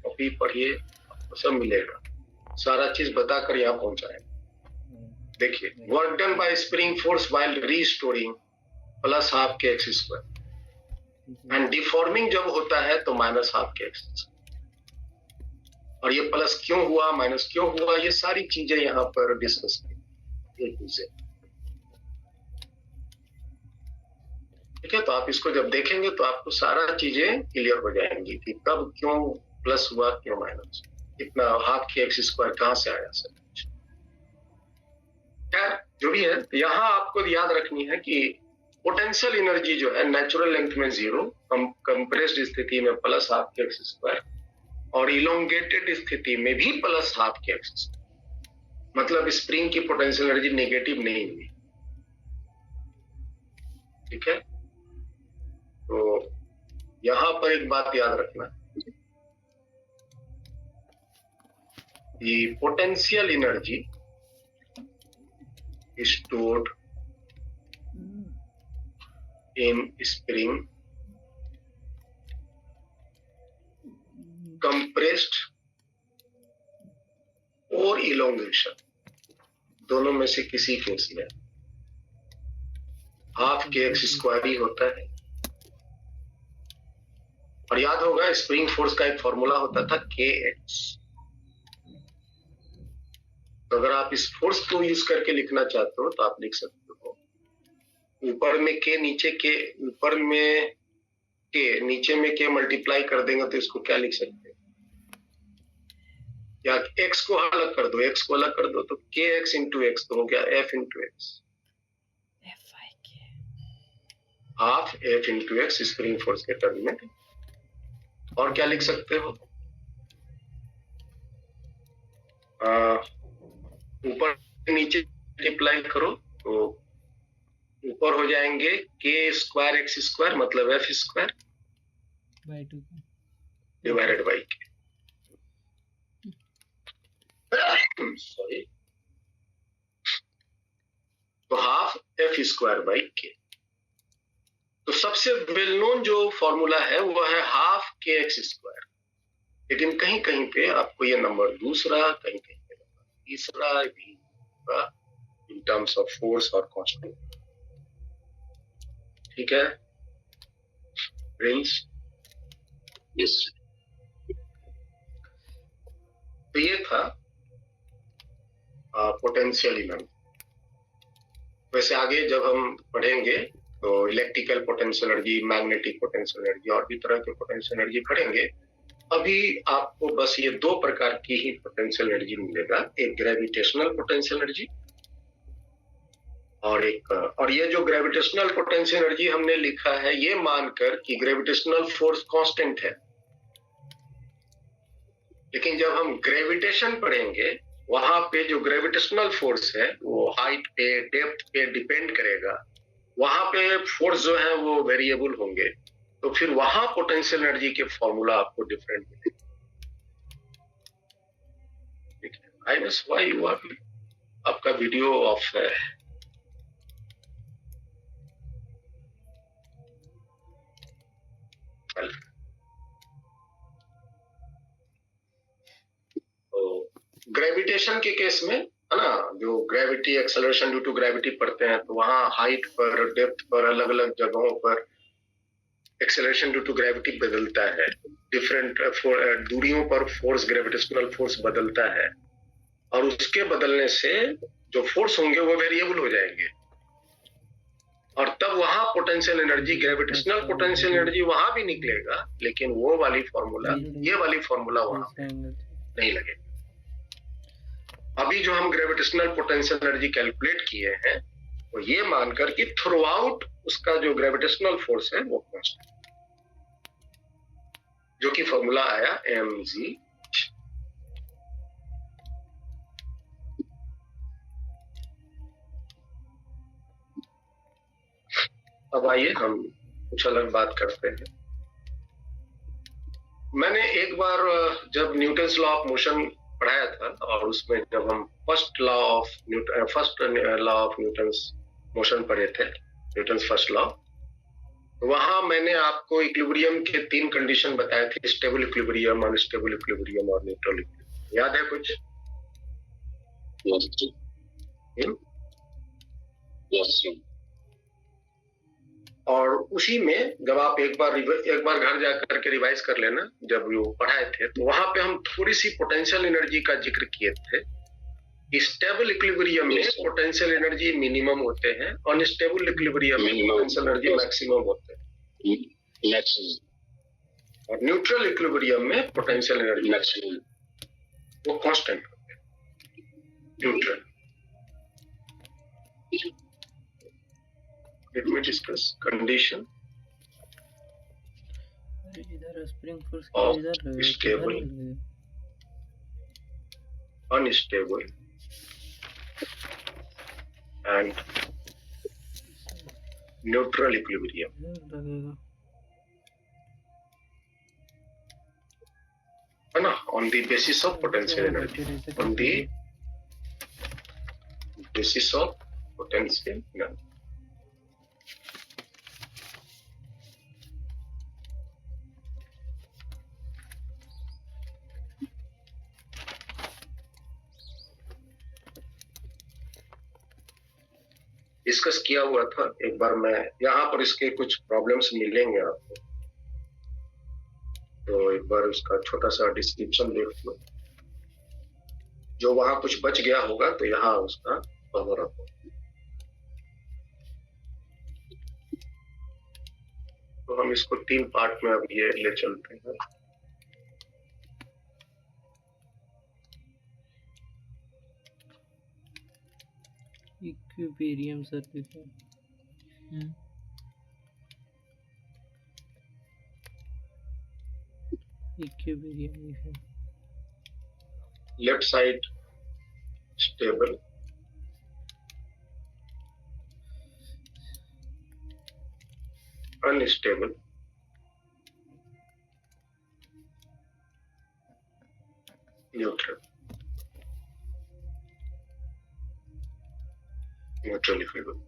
कॉपी पढ़िए, आपको सब मिलेगा। सारा चीज बताकर यहाँ पहुंचाए। देखिए, work done bye spring force while restoring plus half के एक्स स्क्वायर, एंड डिफॉर्मिंग जब होता है तो माइनस हाफ के एक्स। और ये प्लस क्यों हुआ, माइनस क्यों हुआ, ये सारी चीजें यहाँ पर डिस्कस की। ठीक है, तो आप इसको जब देखेंगे तो आपको सारा चीजें क्लियर हो जाएंगी कि कब क्यों प्लस हुआ, क्यों माइनस, इतना हाफ के एक्स स्क्वायर कहां से आया सर। खैर जो भी है, यहाँ आपको याद रखनी है कि पोटेंशियल एनर्जी जो है नेचुरल लेंथ में 0, कंप्रेस्ड स्थिति में प्लस हाफ के एक्स स्क्वायर, और इलोंगेटेड स्थिति में भी प्लस हाफ के एक्स स्क्वायर। मतलब स्प्रिंग की पोटेंशियल एनर्जी नेगेटिव नहीं हुई। ठीक है, तो यहां पर एक बात याद रखना कि potential energy stored in spring compressed और elongation, दोनों में से किसी केस में हाफ के एक्स स्क्वायर ही होता है। और याद होगा स्प्रिंग फोर्स का एक फॉर्मूला होता था के एक्स। तो अगर आप इस फोर्स को यूज करके लिखना चाहते हो तो आप लिख सकते हो ऊपर में के, नीचे के, ऊपर में के, नीचे में के मल्टीप्लाई कर देंगे तो इसको क्या लिख सकते हैं, या एक्स को अलग कर दो, एक्स को अलग कर दो तो के एक्स इंटू एक्स तो हो गया F into x, half F into x spring force के टर्म में। और क्या लिख सकते हो, ऊपर नीचे मल्टीप्लाई करो तो ऊपर हो जाएंगे के स्क्वायर एक्स स्क्वायर मतलब F square by 2 divided by के, सॉरी, तो हाफ एफ स्क्वायर बाई के। तो सबसे वेल नोन जो फॉर्मूला है वो है हाफ के एक्स स्क्वायर, लेकिन कहीं कहीं पे आपको ये नंबर दूसरा, कहीं कहीं पे तीसरा भी होगा इन टर्म्स ऑफ फोर्स और कांस्टेंट। ठीक है प्रिंस? यस। तो ये था पोटेंशियल एनर्जी। वैसे आगे जब हम पढ़ेंगे तो electrical potential energy, magnetic potential energy और भी तरह के पोटेंशियल एनर्जी पढ़ेंगे। अभी आपको बस ये 2 प्रकार की ही पोटेंशियल एनर्जी मिलेगा, एक ग्रेविटेशनल पोटेंशियल एनर्जी और ये जो ग्रेविटेशनल पोटेंशियल एनर्जी हमने लिखा है ये मानकर कि ग्रेविटेशनल फोर्स कांस्टेंट है, लेकिन जब हम ग्रेविटेशन पढ़ेंगे वहां पे जो ग्रेविटेशनल फोर्स है वो हाइट पे, डेप्थ पे डिपेंड करेगा, वहां पे फोर्स जो है वो वेरिएबल होंगे, तो फिर वहां पोटेंशियल एनर्जी के फॉर्मूला आपको डिफरेंट मिलेगा। I mean why you are, आपका वीडियो ऑफ है। तो ग्रेविटेशन के केस में है ना, जो gravity acceleration due to gravity पढ़ते हैं तो वहां हाइट पर, डेप्थ पर, अलग अलग जगहों पर एक्सेलरेशन ड्यू टू ग्रेविटी बदलता है, डिफरेंट दूरियों पर फोर्स, ग्रेविटेशनल फोर्स बदलता है, और उसके बदलने से जो फोर्स होंगे वो वेरिएबल हो जाएंगे, और तब वहां potential energy, gravitational potential energy वहां भी निकलेगा, लेकिन वो वाली फॉर्मूला, ये वाली फॉर्मूला वहां पे नहीं लगेगा। अभी जो हम ग्रेविटेशनल पोटेंशियल एनर्जी कैलकुलेट किए हैं वो ये मानकर कि थ्रू आउट उसका जो ग्रेविटेशनल फोर्स है वो कांस्टेंट, जो कि फॉर्मूला आया mg। अब आइए हम कुछ अलग बात करते हैं। मैंने एक बार जब न्यूटन्स लॉ ऑफ मोशन पढ़ाया था, और उसमें जब हम first law of Newton's motion पढ़े थे, न्यूटन्स फर्स्ट लॉ, वहां मैंने आपको इक्विलिब्रियम के 3 कंडीशन बताए थे, स्टेबल इक्विलिब्रियम, अनस्टेबल इक्विलिब्रियम और न्यूट्रल इक्विलिब्रियम। याद है कुछ? Yes, sir. और उसी में जब आप एक बार घर जा करके रिवाइज कर लेना, जब वो पढ़ाए थे तो वहां पे हम थोड़ी सी पोटेंशियल एनर्जी का जिक्र किए थे। स्टेबल इक्विलिब्रियम में पोटेंशियल एनर्जी मिनिमम होते हैं, अनस्टेबल इक्विलिब्रियम में पोटेंशियल एनर्जी मैक्सिमम होते हैं, Maximum. और न्यूट्रल इक्विलिब्रियम में पोटेंशियल एनर्जी Maximum. वो कांस्टेंट होते हैं, neutral. Let me discuss condition अरे इधर स्प्रिंग फोर्स of इधर stable, unstable and neutral equilibrium। लगेगा है ना, on the basis of potential energy, on the basis of potential energy। Discuss किया हुआ था एक बार, मैं यहाँ पर इसके कुछ प्रॉब्लम्स मिलेंगे आपको, तो एक बार उसका छोटा सा डिस्क्रिप्शन देख लो, जो वहां कुछ बच गया होगा तो यहाँ उसका कवर अप हो। तो हम इसको 3 पार्ट में अब ये ले चलते हैं। इक्विलिब्रियम सर देखो equilibrium left side stable, unstable, neutral, neutral equilibrium.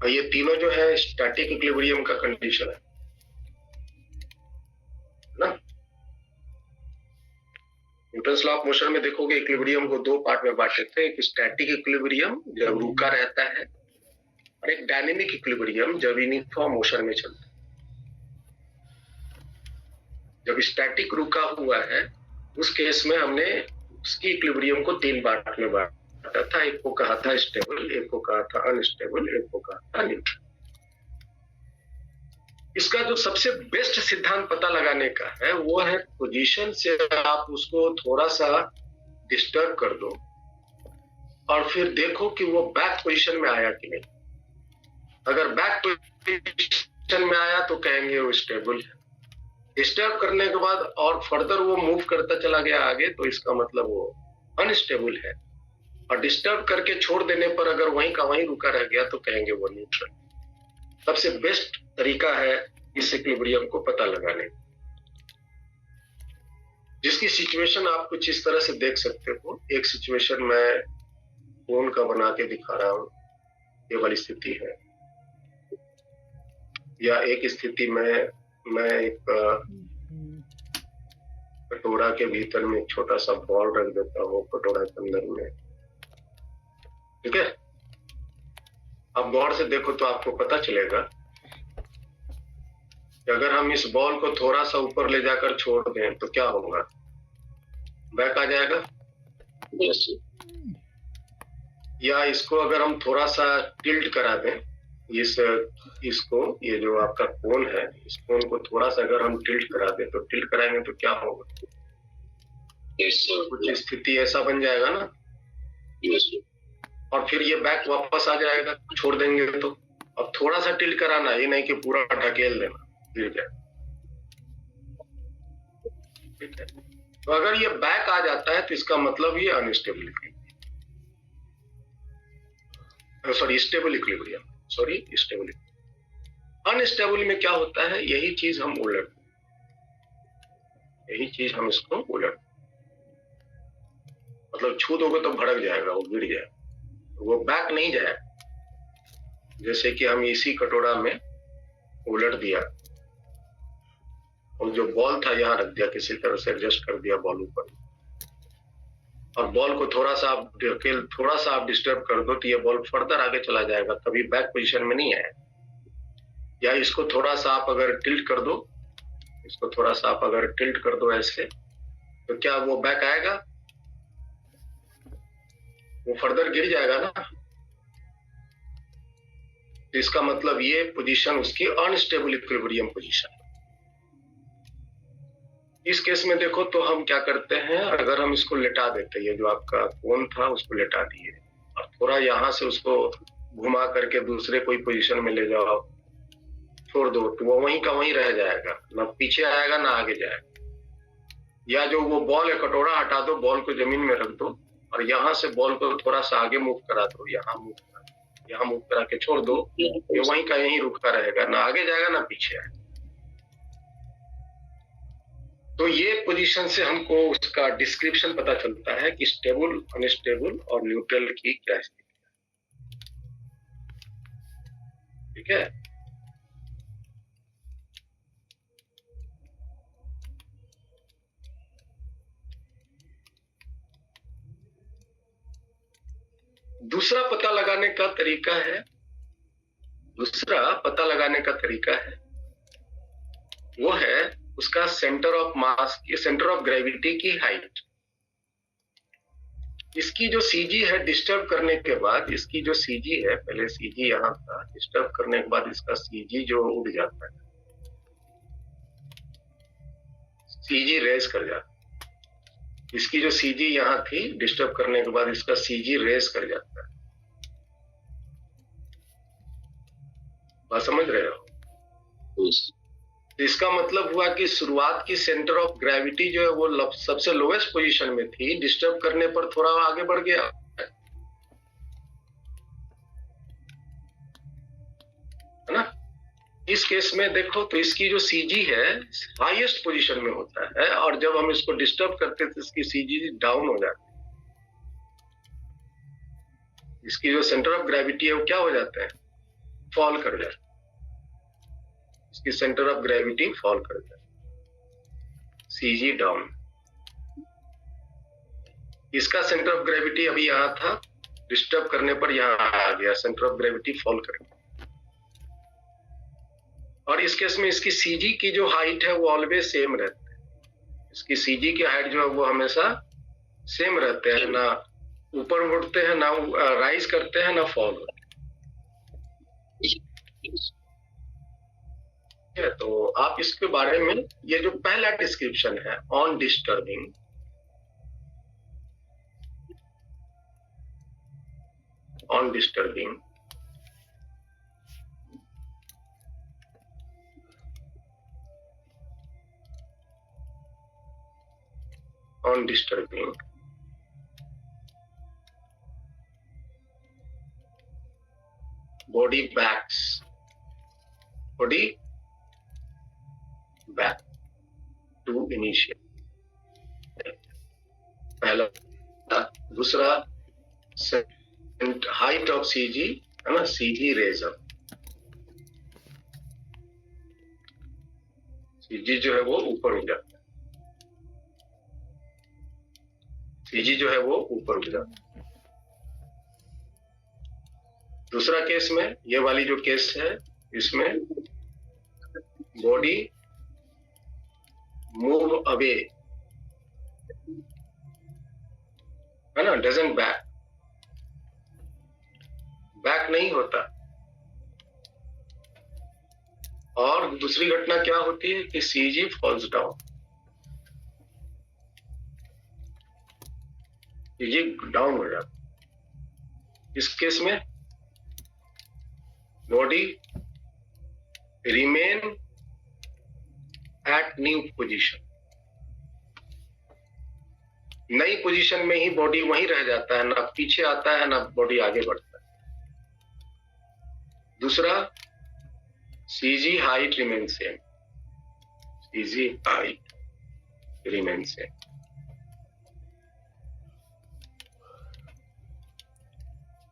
और ये तीनों जो है स्टैटिक इक्विलिब्रियम का कंडीशन है ना। न्यूटन्स लॉ ऑफ मोशन में देखोगे इक्विलिब्रियम को 2 पार्ट में बांटे थे, एक स्टैटिक इक्विलिब्रियम जब रुका रहता है, और एक डायनेमिक इक्विलिब्रियम जब यूनिफॉर्म मोशन में चलता है। जब स्टैटिक रुका हुआ है उस केस में हमने उसकी इक्विलिब्रियम को 3 पार्ट में बांटा था, एक को कहा था स्टेबल, एक को कहा था अनस्टेबल, एक को कहा था न्यूट्रल। इसका जो सबसे बेस्ट सिद्धांत पता लगाने का है वो है पोजीशन से आप उसको थोड़ा सा डिस्टर्ब कर दो और फिर देखो कि वो बैक पोजीशन में आया कि नहीं। अगर बैक पोजीशन में आया तो कहेंगे वो स्टेबल है। डिस्टर्ब करने के बाद और फर्दर वो मूव करता चला गया आगे तो इसका मतलब वो अनस्टेबल है, और डिस्टर्ब करके छोड़ देने पर अगर वहीं का वहीं रुका रह गया तो कहेंगे वो न्यूट्रल। सबसे बेस्ट तरीका है इस इक्विलिब्रियम को पता लगाने, जिसकी सिचुएशन आप कुछ इस तरह से देख सकते हो। एक सिचुएशन मैं फोन का बना के दिखा रहा हूं, ये वाली स्थिति है, या एक स्थिति में मैं एक कटोरा के भीतर में एक छोटा सा बॉल रख देता हूँ कटोरा के अंदर में, ठीक है। अब गौर से देखो तो आपको पता चलेगा कि अगर हम इस बॉल को थोड़ा सा ऊपर ले जाकर छोड़ दें तो क्या होगा, बैक आ जाएगा। Yes, sir. या इसको अगर हम थोड़ा सा टिल्ट करा दें, इसको ये जो आपका कोन है, इस कोन को थोड़ा सा अगर हम टिल्ट करा दें तो टिल्ट कराएंगे तो क्या होगा, Yes, sir. कुछ स्थिति ऐसा बन जाएगा ना, Yes, sir. और फिर ये बैक वापस आ जाएगा छोड़ देंगे तो। अब थोड़ा सा टिल्ट कराना, ये नहीं कि पूरा ढकेल देना गिर जाए, ठीक है। तो अगर ये बैक आ जाता है तो इसका मतलब ये unstable equilibrium, sorry stable equilibrium, sorry stable. Unstable में क्या होता है, यही चीज हम उलट, यही चीज हम इसको उलट, मतलब छू दोगे तो भड़क जाएगा, वो गिर जाएगा, वो बैक नहीं जाए। जैसे कि हम इसी कटोरा में उलट दिया और जो बॉल था यहाँ रख दिया, किसी तरह से एडजस्ट कर दिया बॉल ऊपर, और बॉल को थोड़ा सा आप डिस्टर्ब कर दो तो ये बॉल फर्दर आगे चला जाएगा, कभी बैक पोजीशन में नहीं आएगा। या इसको थोड़ा सा आप अगर टिल्ट कर दो, ऐसे, तो क्या वो बैक आएगा? वो फर्दर गिर जाएगा ना। तो इसका मतलब ये पोजीशन उसकी अनस्टेबल इक्विलिब्रियम पोजीशन। इस केस में देखो तो हम क्या करते हैं, अगर हम इसको लेटा देते हैं, ये जो आपका कोन था उसको लेटा दिए और थोड़ा यहाँ से उसको घुमा करके दूसरे कोई पोजीशन में ले जाओ, छोड़ दो, तो वो वहीं का वहीं रह जाएगा, ना पीछे आएगा ना आगे जाएगा। या जो वो बॉल है, कटोरा हटा दो, बॉल को जमीन में रख दो और यहाँ से बॉल को थोड़ा सा आगे मूव करा दो, यहाँ मूव करा के छोड़ दो, ये वहीं का यहीं रुका रहेगा, ना आगे जाएगा ना पीछे आएगा। तो ये पोजीशन से हमको उसका डिस्क्रिप्शन पता चलता है कि स्टेबल, अनस्टेबल और न्यूट्रल की क्या स्थिति है। ठीक है, दूसरा पता लगाने का तरीका है वो है उसका centre of mass, centre of gravity की हाइट। इसकी जो सीजी है, डिस्टर्ब करने के बाद इसकी जो सीजी है, पहले सीजी यहाँ था, डिस्टर्ब करने के बाद इसका सीजी जो उड़ जाता है, सीजी रेज कर जाता है। इसकी जो सीजी यहाँ थी, डिस्टर्ब करने के बाद इसका सीजी रेज कर जाता है। बात समझ रहे हो? इसका मतलब हुआ कि शुरुआत की सेंटर ऑफ ग्रेविटी जो है वो सबसे लोएस्ट पोजीशन में थी, डिस्टर्ब करने पर थोड़ा आगे बढ़ गया, है ना। इस केस में देखो तो इसकी जो सीजी है हाईएस्ट पोजीशन में होता है और जब हम इसको डिस्टर्ब करते तो इसकी सीजी डाउन हो जाती है। इसकी जो सेंटर ऑफ ग्रेविटी है वो क्या हो जाता है, फॉल कर जाता है। इसकी सेंटर ऑफ ग्रेविटी फॉल कर जाता है, सीजी डाउन। इसका सेंटर ऑफ ग्रेविटी अभी यहां था, डिस्टर्ब करने पर यहां आ गया, सेंटर ऑफ ग्रेविटी फॉल कर गया। और इस केस में इसकी सीजी की जो हाइट है वो ऑलवेज सेम रहती है। इसकी सीजी की हाइट जो है वो हमेशा सेम रहते हैं, ना ऊपर उठते हैं, ना राइज करते हैं, ना फॉल होते हैं। तो आप इसके बारे में, ये जो पहला डिस्क्रिप्शन है on disturbing, on disturbing body back to initiate, पहला। दूसरा हाइट ऑफ सीजी है ना, सीजी रेज अप, सीजी जो है वो ऊपर उठ जाता है, सीजी जो है वो ऊपर उठ जाता है। दूसरा केस में, ये वाली जो केस है, इसमें बॉडी मूव अवे, है ना, डजंट बैक नहीं होता। और दूसरी घटना क्या होती है कि सीजी फॉल्स डाउन, ये डाउन हो जाता। इस केस में body remain at new position, नई पोजीशन में ही बॉडी वहीं रह जाता है, ना पीछे आता है ना बॉडी आगे बढ़ता है। दूसरा, CG height remain same, CG height remain same.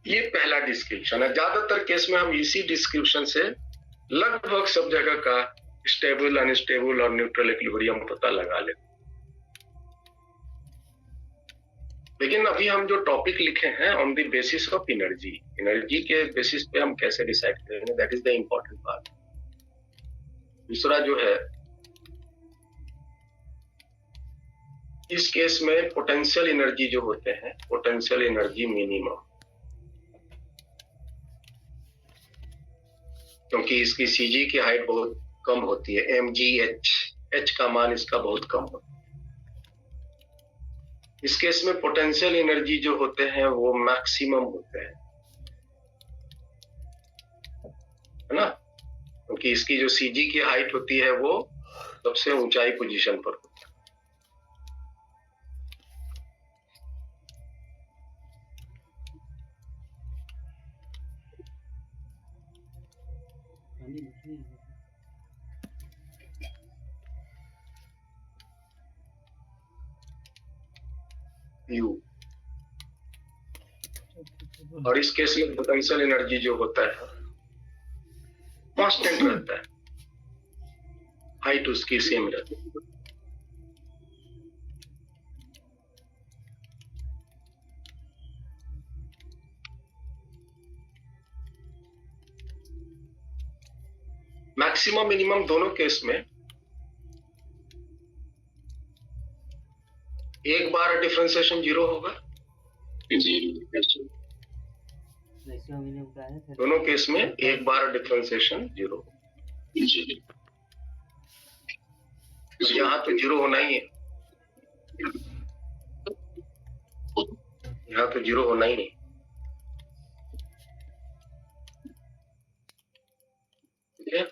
ये पहला डिस्क्रिप्शन है। ज्यादातर केस में हम इसी डिस्क्रिप्शन से लगभग सब जगह का स्टेबल, अनस्टेबल और न्यूट्रल इक्विलिब्रियम पता लगा लेते। लेकिन अभी हम जो टॉपिक लिखे हैं on the basis of energy, energy के बेसिस पे हम कैसे डिसाइड करेंगे, that is the important part. दूसरा जो है, इस केस में पोटेंशियल एनर्जी जो होते हैं, पोटेंशियल एनर्जी मिनिमम, क्योंकि इसकी सीजी की हाइट बहुत कम होती है, mgh, h का मान इसका बहुत कम होता है। इस केस में पोटेंशियल एनर्जी जो होते हैं वो मैक्सिमम होते हैं, है ना, क्योंकि इसकी जो सीजी की हाइट होती है वो सबसे ऊंचाई पोजीशन पर होती है। U, और इस केस में पोटेंशियल एनर्जी जो होता है कांस्टेंट रहता है, हाइट उसकी सेम रहती है। मैक्सिमम मिनिमम दोनों केस में एक बार डिफरेंशिएशन 0 होगा, दोनों केस में एक बार डिफरेंशिएशन 0 होगा। यहाँ तो 0 होना ही है, यहाँ तो 0 होना ही है। ठीक है,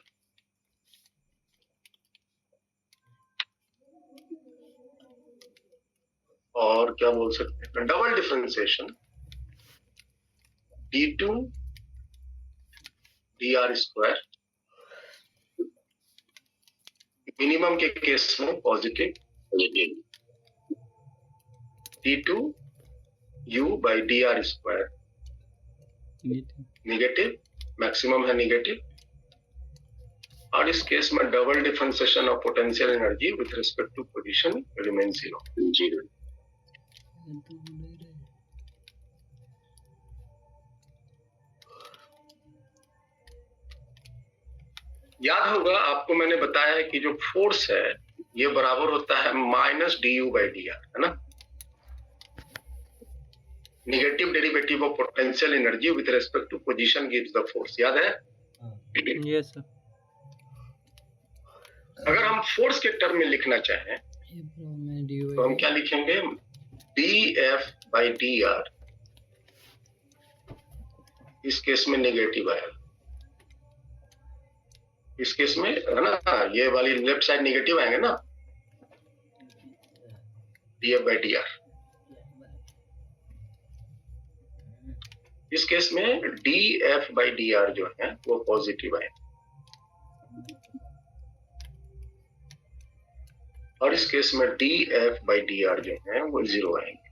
और क्या बोल सकते हैं, double differentiation d2 dr square, minimum के केस में positive, d2 u by dr square negative, maximum है नेगेटिव, और इस केस में double differentiation of potential energy with respect to position remain 0। याद होगा आपको, मैंने बताया है कि जो फोर्स है ये बराबर होता है माइनस du by dr, है ना, negative derivative of potential energy with respect to position gives the force, याद है? Yes sir. अगर हम फोर्स के टर्म में लिखना चाहें तो हम क्या लिखेंगे, df by dr, इस केस में नेगेटिव आएगा, इस केस में, है ना, ये वाली लेफ्ट साइड नेगेटिव आएंगे ना, df by dr। इस केस में df by dr जो है वो पॉजिटिव आए, और इस केस में df by dr जो है वो 0 आएंगे।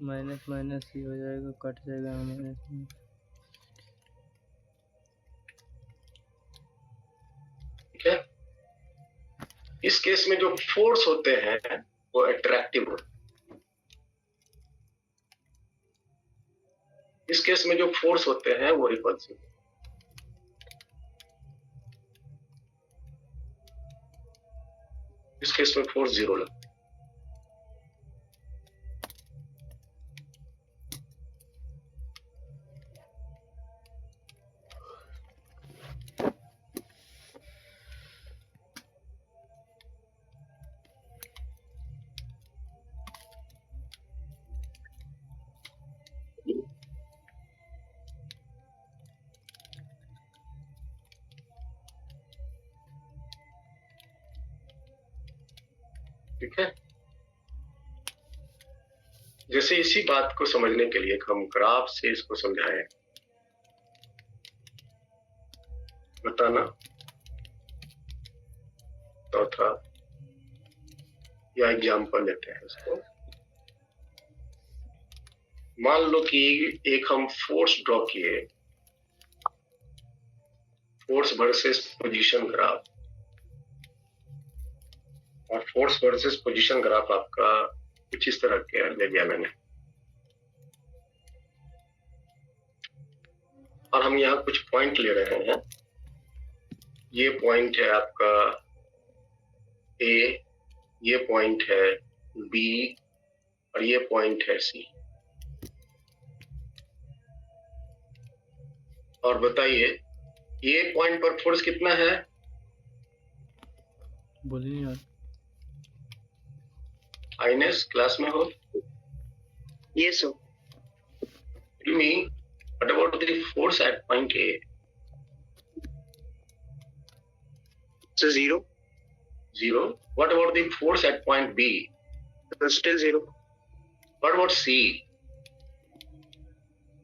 माइनस माइनस ही हो जाएगा, कट जाएगा माइनस। ठीक है, इस केस में जो फोर्स होते हैं वो अट्रैक्टिव होते हैं, इस केस में जो फोर्स होते हैं वो रिपल्सिव, इस केस में फोर्स 0 लगता है। ठीक है, जैसे इसी बात को समझने के लिए हम ग्राफ से इसको समझाएं, बताना चौथा या एग्जाम्पल लेते हैं इसको। मान लो कि एक हम फोर्स ड्रॉ किए, फोर्स वर्सेस पोजीशन ग्राफ, और फोर्स वर्सेस पोजीशन ग्राफ आपका कुछ इस तरह के ले लिया मैंने। और हम यहाँ कुछ पॉइंट ले रहे हैं। ये पॉइंट है आपका ए, ये पॉइंट है बी और ये पॉइंट है सी। और बताइए ये पॉइंट पर फोर्स कितना है? बोलिए यार। आईनेस क्लास में हो? Yes, sir. You mean what about the force at point A? So 0. 0. What about the force at point B? So still 0. What about C?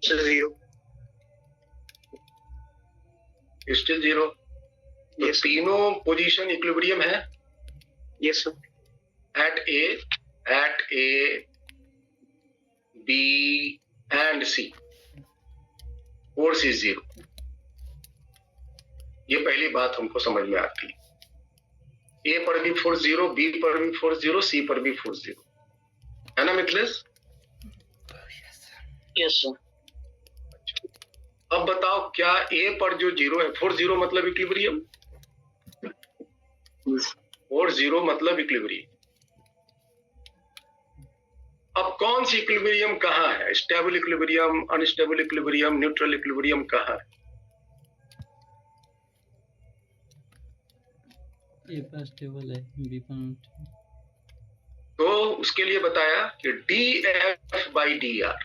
So 0. Still 0. तो Yes. तीनों पोजीशन इक्विलिब्रियम है Yes, sir. at A, B and C. Force is 0. ये पहली बात हमको समझ में आती है। A पर भी फोर्स 0, B पर भी फोर्स 0, C पर भी फोर्स 0, है ना मिथलेश? Yes, sir. अब बताओ क्या A पर जो 0 है, फोर्स 0 मतलब इक्विलिब्रियम, फोर्स 0 मतलब इक्विलिब्रियम। अब कौन सी इक्विलिब्रियम कहाँ है? Stable equilibrium, unstable equilibrium, neutral equilibrium कहाँ है? ए पर स्टेबल है, बी पर नहीं। तो उसके लिए बताया कि dF by dr,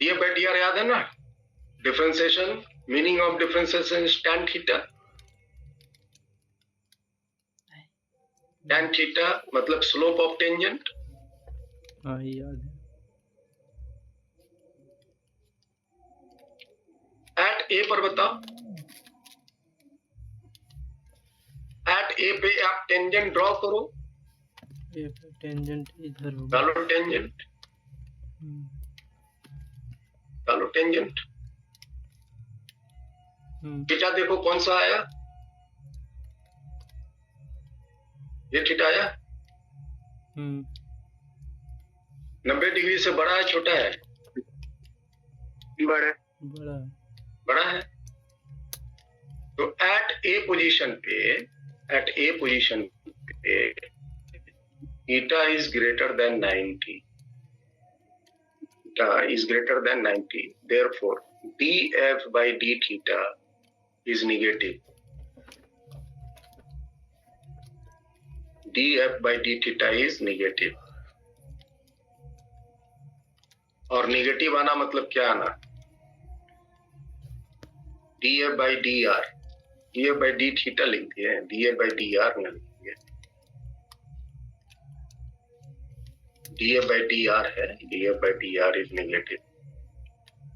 dF by dr याद है ना? Differentiation, meaning of differentiation is tan theta. tan theta मतलब स्लोप ऑफ टेंजेंट। हाँ याद है। एट ए पर बताओ, एट ए पे आप टेंजेंट ड्रॉ करो, ए पर टेंजेंट इधर होगा। डालो टेंजेंट, डालो टेंजेंट। थीटा देखो कौन सा आया, ये थीटा आया। 90 डिग्री से बड़ा है छोटा है? बड़ा. बड़ा बड़ा है। तो एट ए पोजीशन पे theta is greater than 90, theta is greater than 90, therefore dF by d theta is negative. dF by d theta is negative. और नेगेटिव आना मतलब क्या आना? dF by dr, dF by d theta लिख दिए, dF by dr न लिखिए। dF by dr है, dF by dr is negative।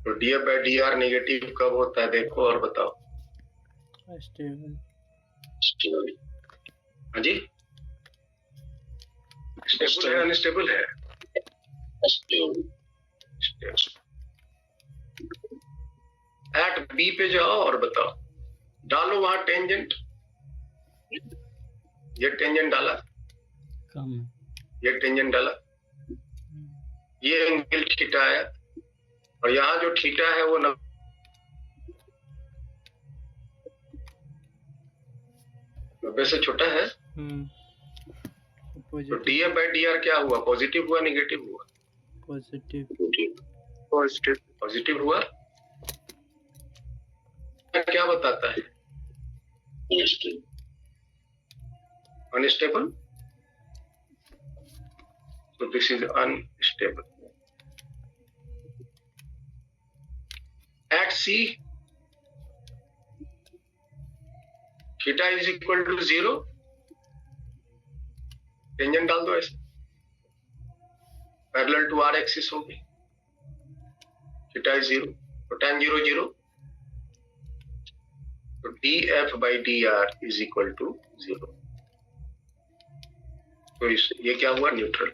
तो dF by dr नेगेटिव कब होता है देखो और बताओ। स्टेबल। Stable. हाँ जी, स्टेबल है अनस्टेबल है? Stable. एट बी पे जाओ और बताओ, डालो वहां टेंजेंट। ये टेंजेंट डाला, कम है। ये टेंजेंट डाला, ये एंगल थीटा आया, और यहाँ जो थीटा है वो 90 से छोटा है। तो dF by dr क्या हुआ? पॉजिटिव हुआ नेगेटिव हुआ? पॉजिटिव। Positive. पॉजिटिव हुआ। क्या बताता है? Unstable. Unstable. So this is unstable. At C, theta is equal to 0. Tangent डाल दो ऐसे, पैरेलल टू आर एक्सिस होगी, थीटा इज 0, तो tan 0 0, तो dF by dr is equal to 0। तो ये क्या हुआ? न्यूट्रल।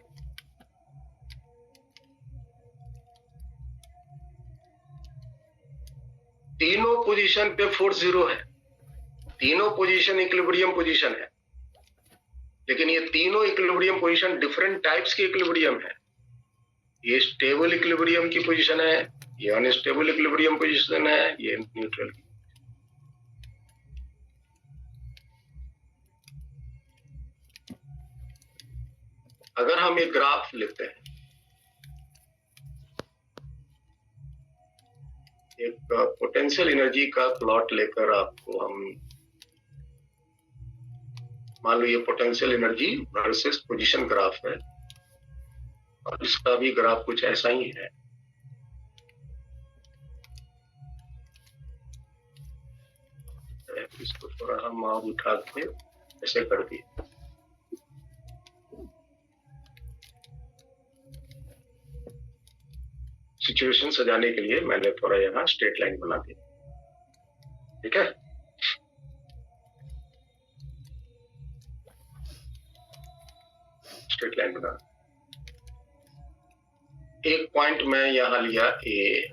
तीनों पोजीशन पे फोर्स 0 है, तीनों पोजीशन इक्विलिब्रियम पोजीशन है। लेकिन ये तीनों इक्विलिब्रियम पोजीशन डिफरेंट टाइप्स के इक्विलिब्रियम है। ये स्टेबल इक्विलिब्रियम की पोजीशन है, ये अनस्टेबल इक्विलिब्रियम पोजीशन है, ये न्यूट्रल की। अगर हम एक ग्राफ लेते हैं, एक पोटेंशियल एनर्जी का प्लॉट लेकर आपको हम मान लो ये potential energy versus position graph है और इसका भी ग्राफ कुछ ऐसा ही है। इसको थोड़ा हम और उठा के ऐसे कर दिए। सिचुएशन सजाने के लिए मैंने थोड़ा यहाँ स्ट्रेट लाइन बना दी, ठीक है। स्ट्रेट लाइन बना, एक पॉइंट मैं यहां लिया ए,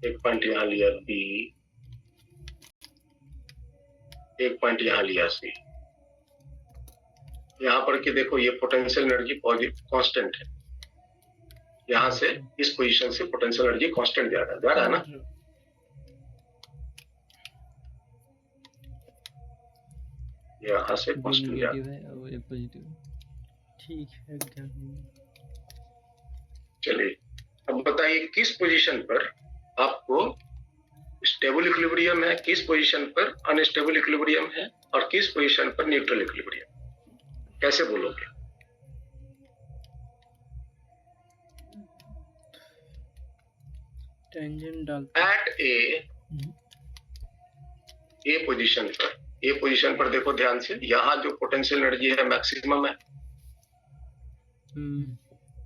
एक पॉइंट यहां लिया बी, एक पॉइंट यहां लिया सी। यहां पर कि देखो ये पोटेंशियल एनर्जी कांस्टेंट है, यहां से इस पोजीशन से पोटेंशियल एनर्जी कांस्टेंट जा रहा है ना। यहाँ से कांस्टेंट जा रहा है और ये पॉजिटिव, ठीक है। चलिए अब बताइए किस पोजीशन पर आपको स्टेबल इक्विलिब्रियम है, किस पोजीशन पर अनस्टेबल इक्विलिब्रियम है और किस पोजीशन पर न्यूट्रल इक्विलिब्रियम, कैसे बोलोगे? टेंजेंट डालते एट ए पोजीशन पर, ए पोजीशन पर देखो ध्यान से, यहाँ जो पोटेंशियल एनर्जी है मैक्सिमम है।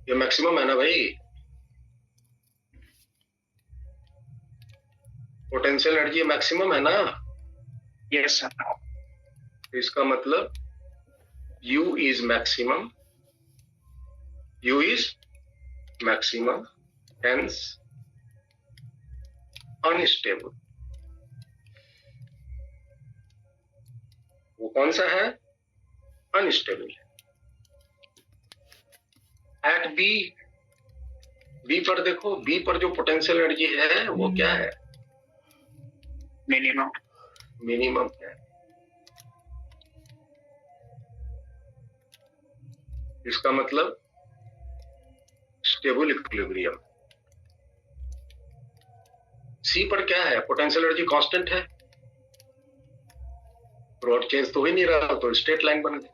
ये मैक्सिमम है ना भाई, पोटेंशियल एनर्जी मैक्सिमम है ना। Yes sir. इसका मतलब U is maximum, U is maximum, hence unstable. वो कौन सा है? अनस्टेबल है। एट बी, बी पर देखो, बी पर जो पोटेंशियल एनर्जी है वो क्या है? मिनिमम। मिनिमम है। इसका मतलब स्टेबल इक्विलिब्रियम। सी पर क्या है? पोटेंशियल एनर्जी कांस्टेंट है, रॉड चेंज तो हो ही नहीं रहा, तो स्ट्रेट लाइन बन गई।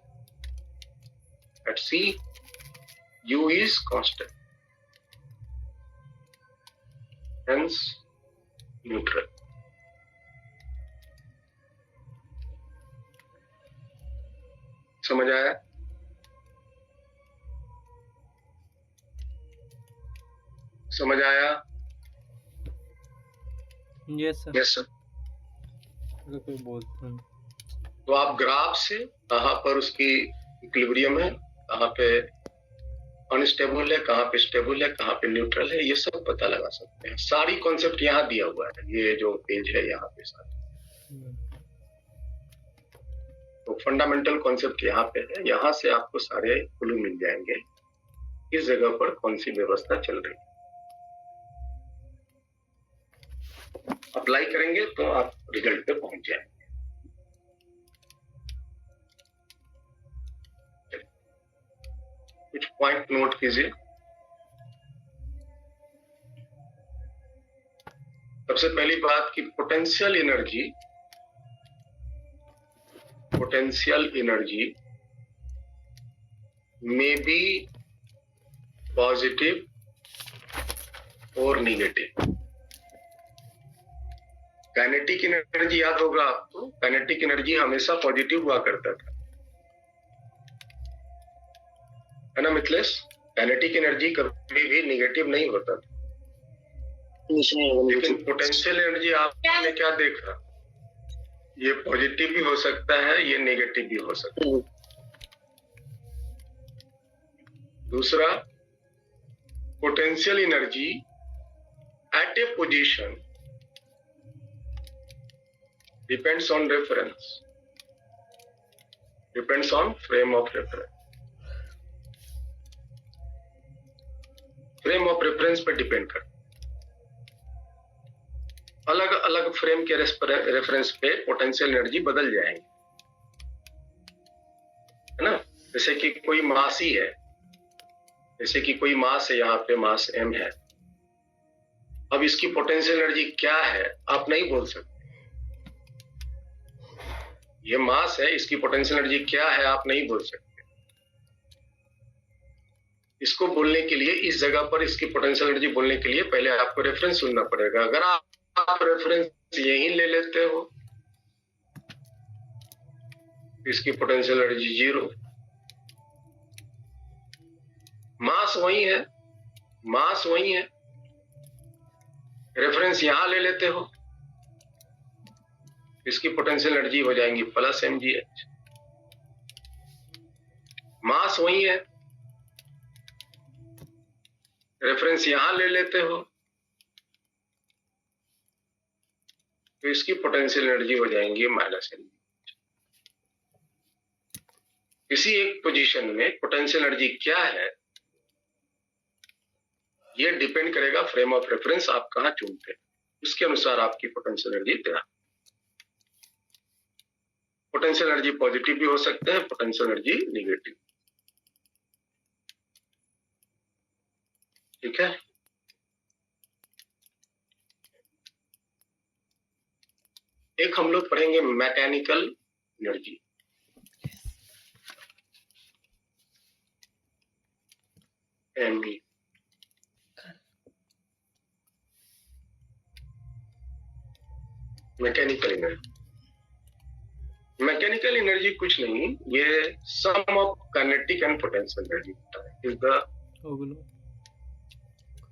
At C U is constant, hence neutral. समझ आया? समझ आया? Yes sir. Yes sir. कोई बोलता हूँ तो आप ग्राफ से कहाँ पर उसकी इक्विलिब्रियम है, कहाँ पे अनस्टेबल है, कहाँ पे स्टेबल है, कहाँ पे न्यूट्रल है, ये सब पता लगा सकते हैं। सारी कॉन्सेप्ट यहाँ दिया हुआ है, ये जो पेज है यहाँ पे सारी, तो फंडामेंटल कॉन्सेप्ट यहाँ पे है। यहाँ से आपको सारे क्लू मिल जाएंगे किस जगह पर कौन सी व्यवस्था चल रही है। अप्लाई करेंगे तो आप रिजल्ट पे पहुंच जाएंगे। कुछ पॉइंट नोट कीजिए। सबसे पहली बात कि potential energy may be positive और नेगेटिव। काइनेटिक एनर्जी याद होगा आपको, काइनेटिक एनर्जी हमेशा पॉजिटिव हुआ करता था, है ना मिथलेश? काइनेटिक एनर्जी कभी भी नेगेटिव नहीं होता था। लेकिन पोटेंशियल एनर्जी आपने क्या देखा, ये पॉजिटिव भी हो सकता है, ये नेगेटिव भी हो सकता है। दूसरा, potential energy at A position depends on reference. Depends on frame of reference. Frame of reference पे डिपेंड करता है। अलग अलग फ्रेम के रेफरेंस पे पोटेंशियल एनर्जी बदल जाएंगे, है ना। जैसे कि कोई मास ही है, जैसे कि कोई मास है, यहाँ पे मास m है। अब इसकी पोटेंशियल एनर्जी क्या है आप नहीं बोल सकते। ये मास है, इसकी पोटेंशियल एनर्जी क्या है आप नहीं बोल सकते। इसको बोलने के लिए, इस जगह पर इसकी पोटेंशियल एनर्जी बोलने के लिए पहले आपको रेफरेंस सुनना पड़ेगा। अगर आप रेफरेंस यही ले लेते हो, इसकी पोटेंशियल एनर्जी 0। मास वही है, मास वही है, रेफरेंस यहां ले लेते हो, इसकी पोटेंशियल एनर्जी हो जाएंगी प्लस mgh। मास वही है, रेफरेंस यहां ले लेते हो तो इसकी पोटेंशियल एनर्जी हो जाएंगी माइनस mgh। किसी एक पोजीशन में पोटेंशियल एनर्जी क्या है ये डिपेंड करेगा फ्रेम ऑफ रेफरेंस आप कहां चुनते हैं, उसके अनुसार आपकी पोटेंशियल एनर्जी तैयार। पोटेंशियल एनर्जी पॉजिटिव भी हो सकते हैं, पोटेंशियल एनर्जी निगेटिव। ठीक है। एक हम लोग पढ़ेंगे mechanical energy. ME mechanical energy. Mechanical energy कुछ नहीं, ये sum of kinetic and potential energy होता है। इज द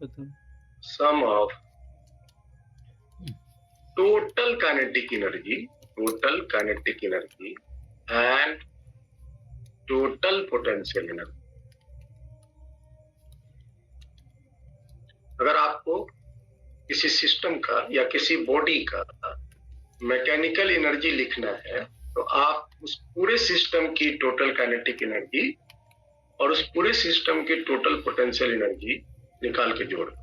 खत्म। Sum of total kinetic energy and total potential energy. अगर आपको किसी सिस्टम का या किसी बॉडी का मैकेनिकल एनर्जी लिखना है तो आप उस पूरे सिस्टम की टोटल काइनेटिक एनर्जी और उस पूरे सिस्टम की टोटल पोटेंशियल एनर्जी निकाल के जोड़ दो।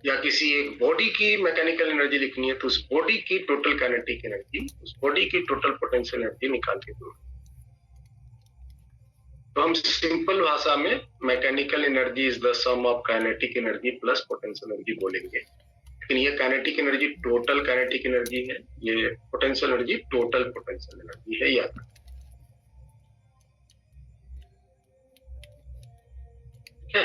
या किसी एक बॉडी की मैकेनिकल एनर्जी लिखनी है तो उस बॉडी की टोटल काइनेटिक एनर्जी, उस बॉडी की टोटल पोटेंशियल एनर्जी निकाल के जोड़। तो हम सिंपल भाषा में mechanical energy is the sum of kinetic energy plus potential energy बोलेंगे। लेकिन ये kinetic energy total kinetic energy है, ये potential energy total potential energy है, याद रखना। ठीक है।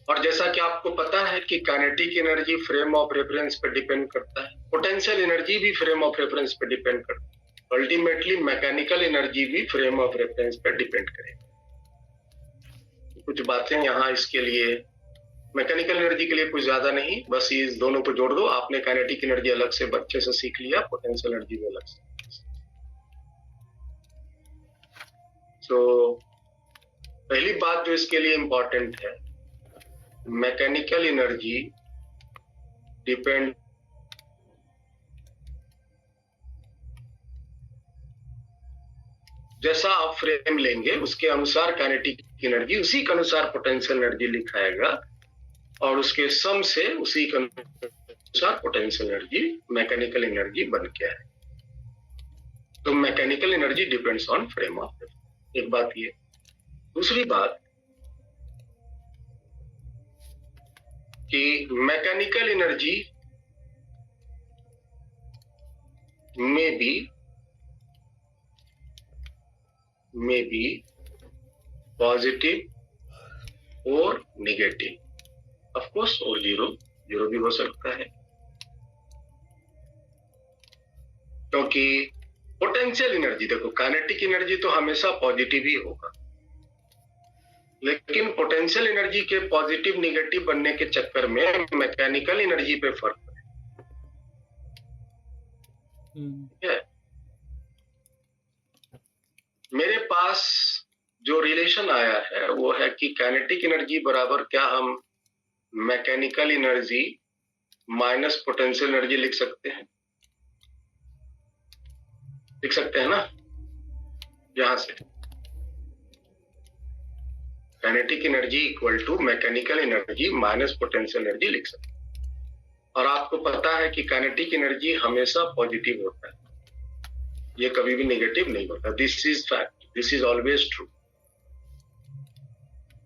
और जैसा कि आपको पता है कि kinetic energy frame of reference पर डिपेंड करता है, पोटेंशियल एनर्जी भी फ्रेम ऑफ रेफरेंस पर डिपेंड करता है, अल्टीमेटली मैकेनिकल एनर्जी भी फ्रेम ऑफ रेफरेंस पर डिपेंड करेगा। कुछ बातें यहाँ इसके लिए, मैकेनिकल एनर्जी के लिए कुछ ज्यादा नहीं, बस इस दोनों को जोड़ दो। आपने काइनेटिक एनर्जी अलग से बच्चे से सीख लिया, पोटेंशियल एनर्जी भी अलग से। तो पहली बात जो इसके लिए इंपॉर्टेंट है, मैकेनिकल एनर्जी डिपेंड जैसा आप फ्रेम लेंगे उसके अनुसार काइनेटिक एनर्जी, उसी के अनुसार पोटेंशियल एनर्जी लिखाएगा और उसके सम से उसी के अनुसार पोटेंशियल एनर्जी मैकेनिकल एनर्जी बन के आए। तो mechanical energy depends on frame of reference. एक बात ये। दूसरी बात कि मैकेनिकल एनर्जी में भी पॉजिटिव और नेगेटिव, ऑफ कोर्स, और जीरो भी हो सकता है, क्योंकि पोटेंशियल एनर्जी, देखो काइनेटिक एनर्जी तो हमेशा पॉजिटिव ही होगा, लेकिन पोटेंशियल एनर्जी के पॉजिटिव नेगेटिव बनने के चक्कर में मैकेनिकल एनर्जी पे फर्क है। मेरे पास जो रिलेशन आया है वो है कि काइनेटिक एनर्जी बराबर क्या हम mechanical energy minus potential energy लिख सकते हैं। लिख सकते हैं ना, यहां से kinetic energy equal to mechanical energy minus potential energy लिख सकते हैं। और आपको पता है कि काइनेटिक एनर्जी हमेशा पॉजिटिव होता है, ये कभी भी नेगेटिव नहीं होता। This is fact, this is always true.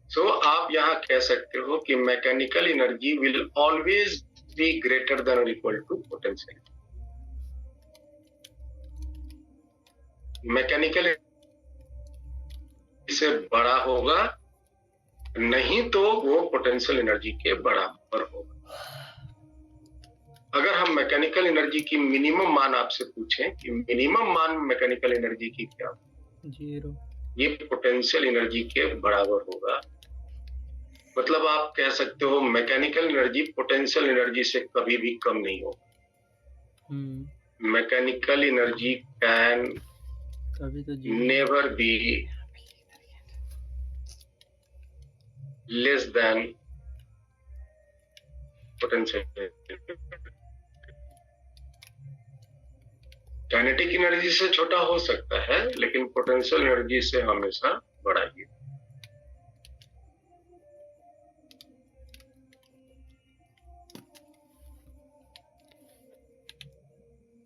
So आप यहां कह सकते हो कि mechanical energy will always be greater than और इक्वल टू पोटेंशियल। मैकेनिकल से बड़ा होगा, नहीं तो वो पोटेंशियल एनर्जी के बराबर होगा। अगर हम मैकेनिकल एनर्जी की मिनिमम मान आपसे पूछें कि मिनिमम मान मैकेनिकल एनर्जी की क्या, 0। ये पोटेंशियल एनर्जी के बराबर होगा। मतलब आप कह सकते हो मैकेनिकल एनर्जी पोटेंशियल एनर्जी से कभी भी कम नहीं होगा। मैकेनिकल एनर्जी कैन कभी तो never be less than potential. Kinetic energy से छोटा हो सकता है, लेकिन पोटेंशियल एनर्जी से हमेशा बड़ा ही।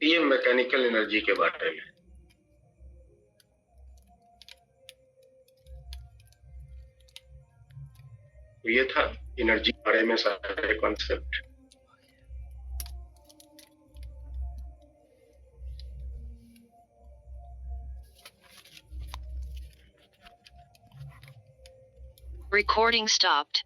ये मैकेनिकल एनर्जी के बारे में। तो ये था एनर्जी के बारे में सारे कॉन्सेप्ट। Recording stopped.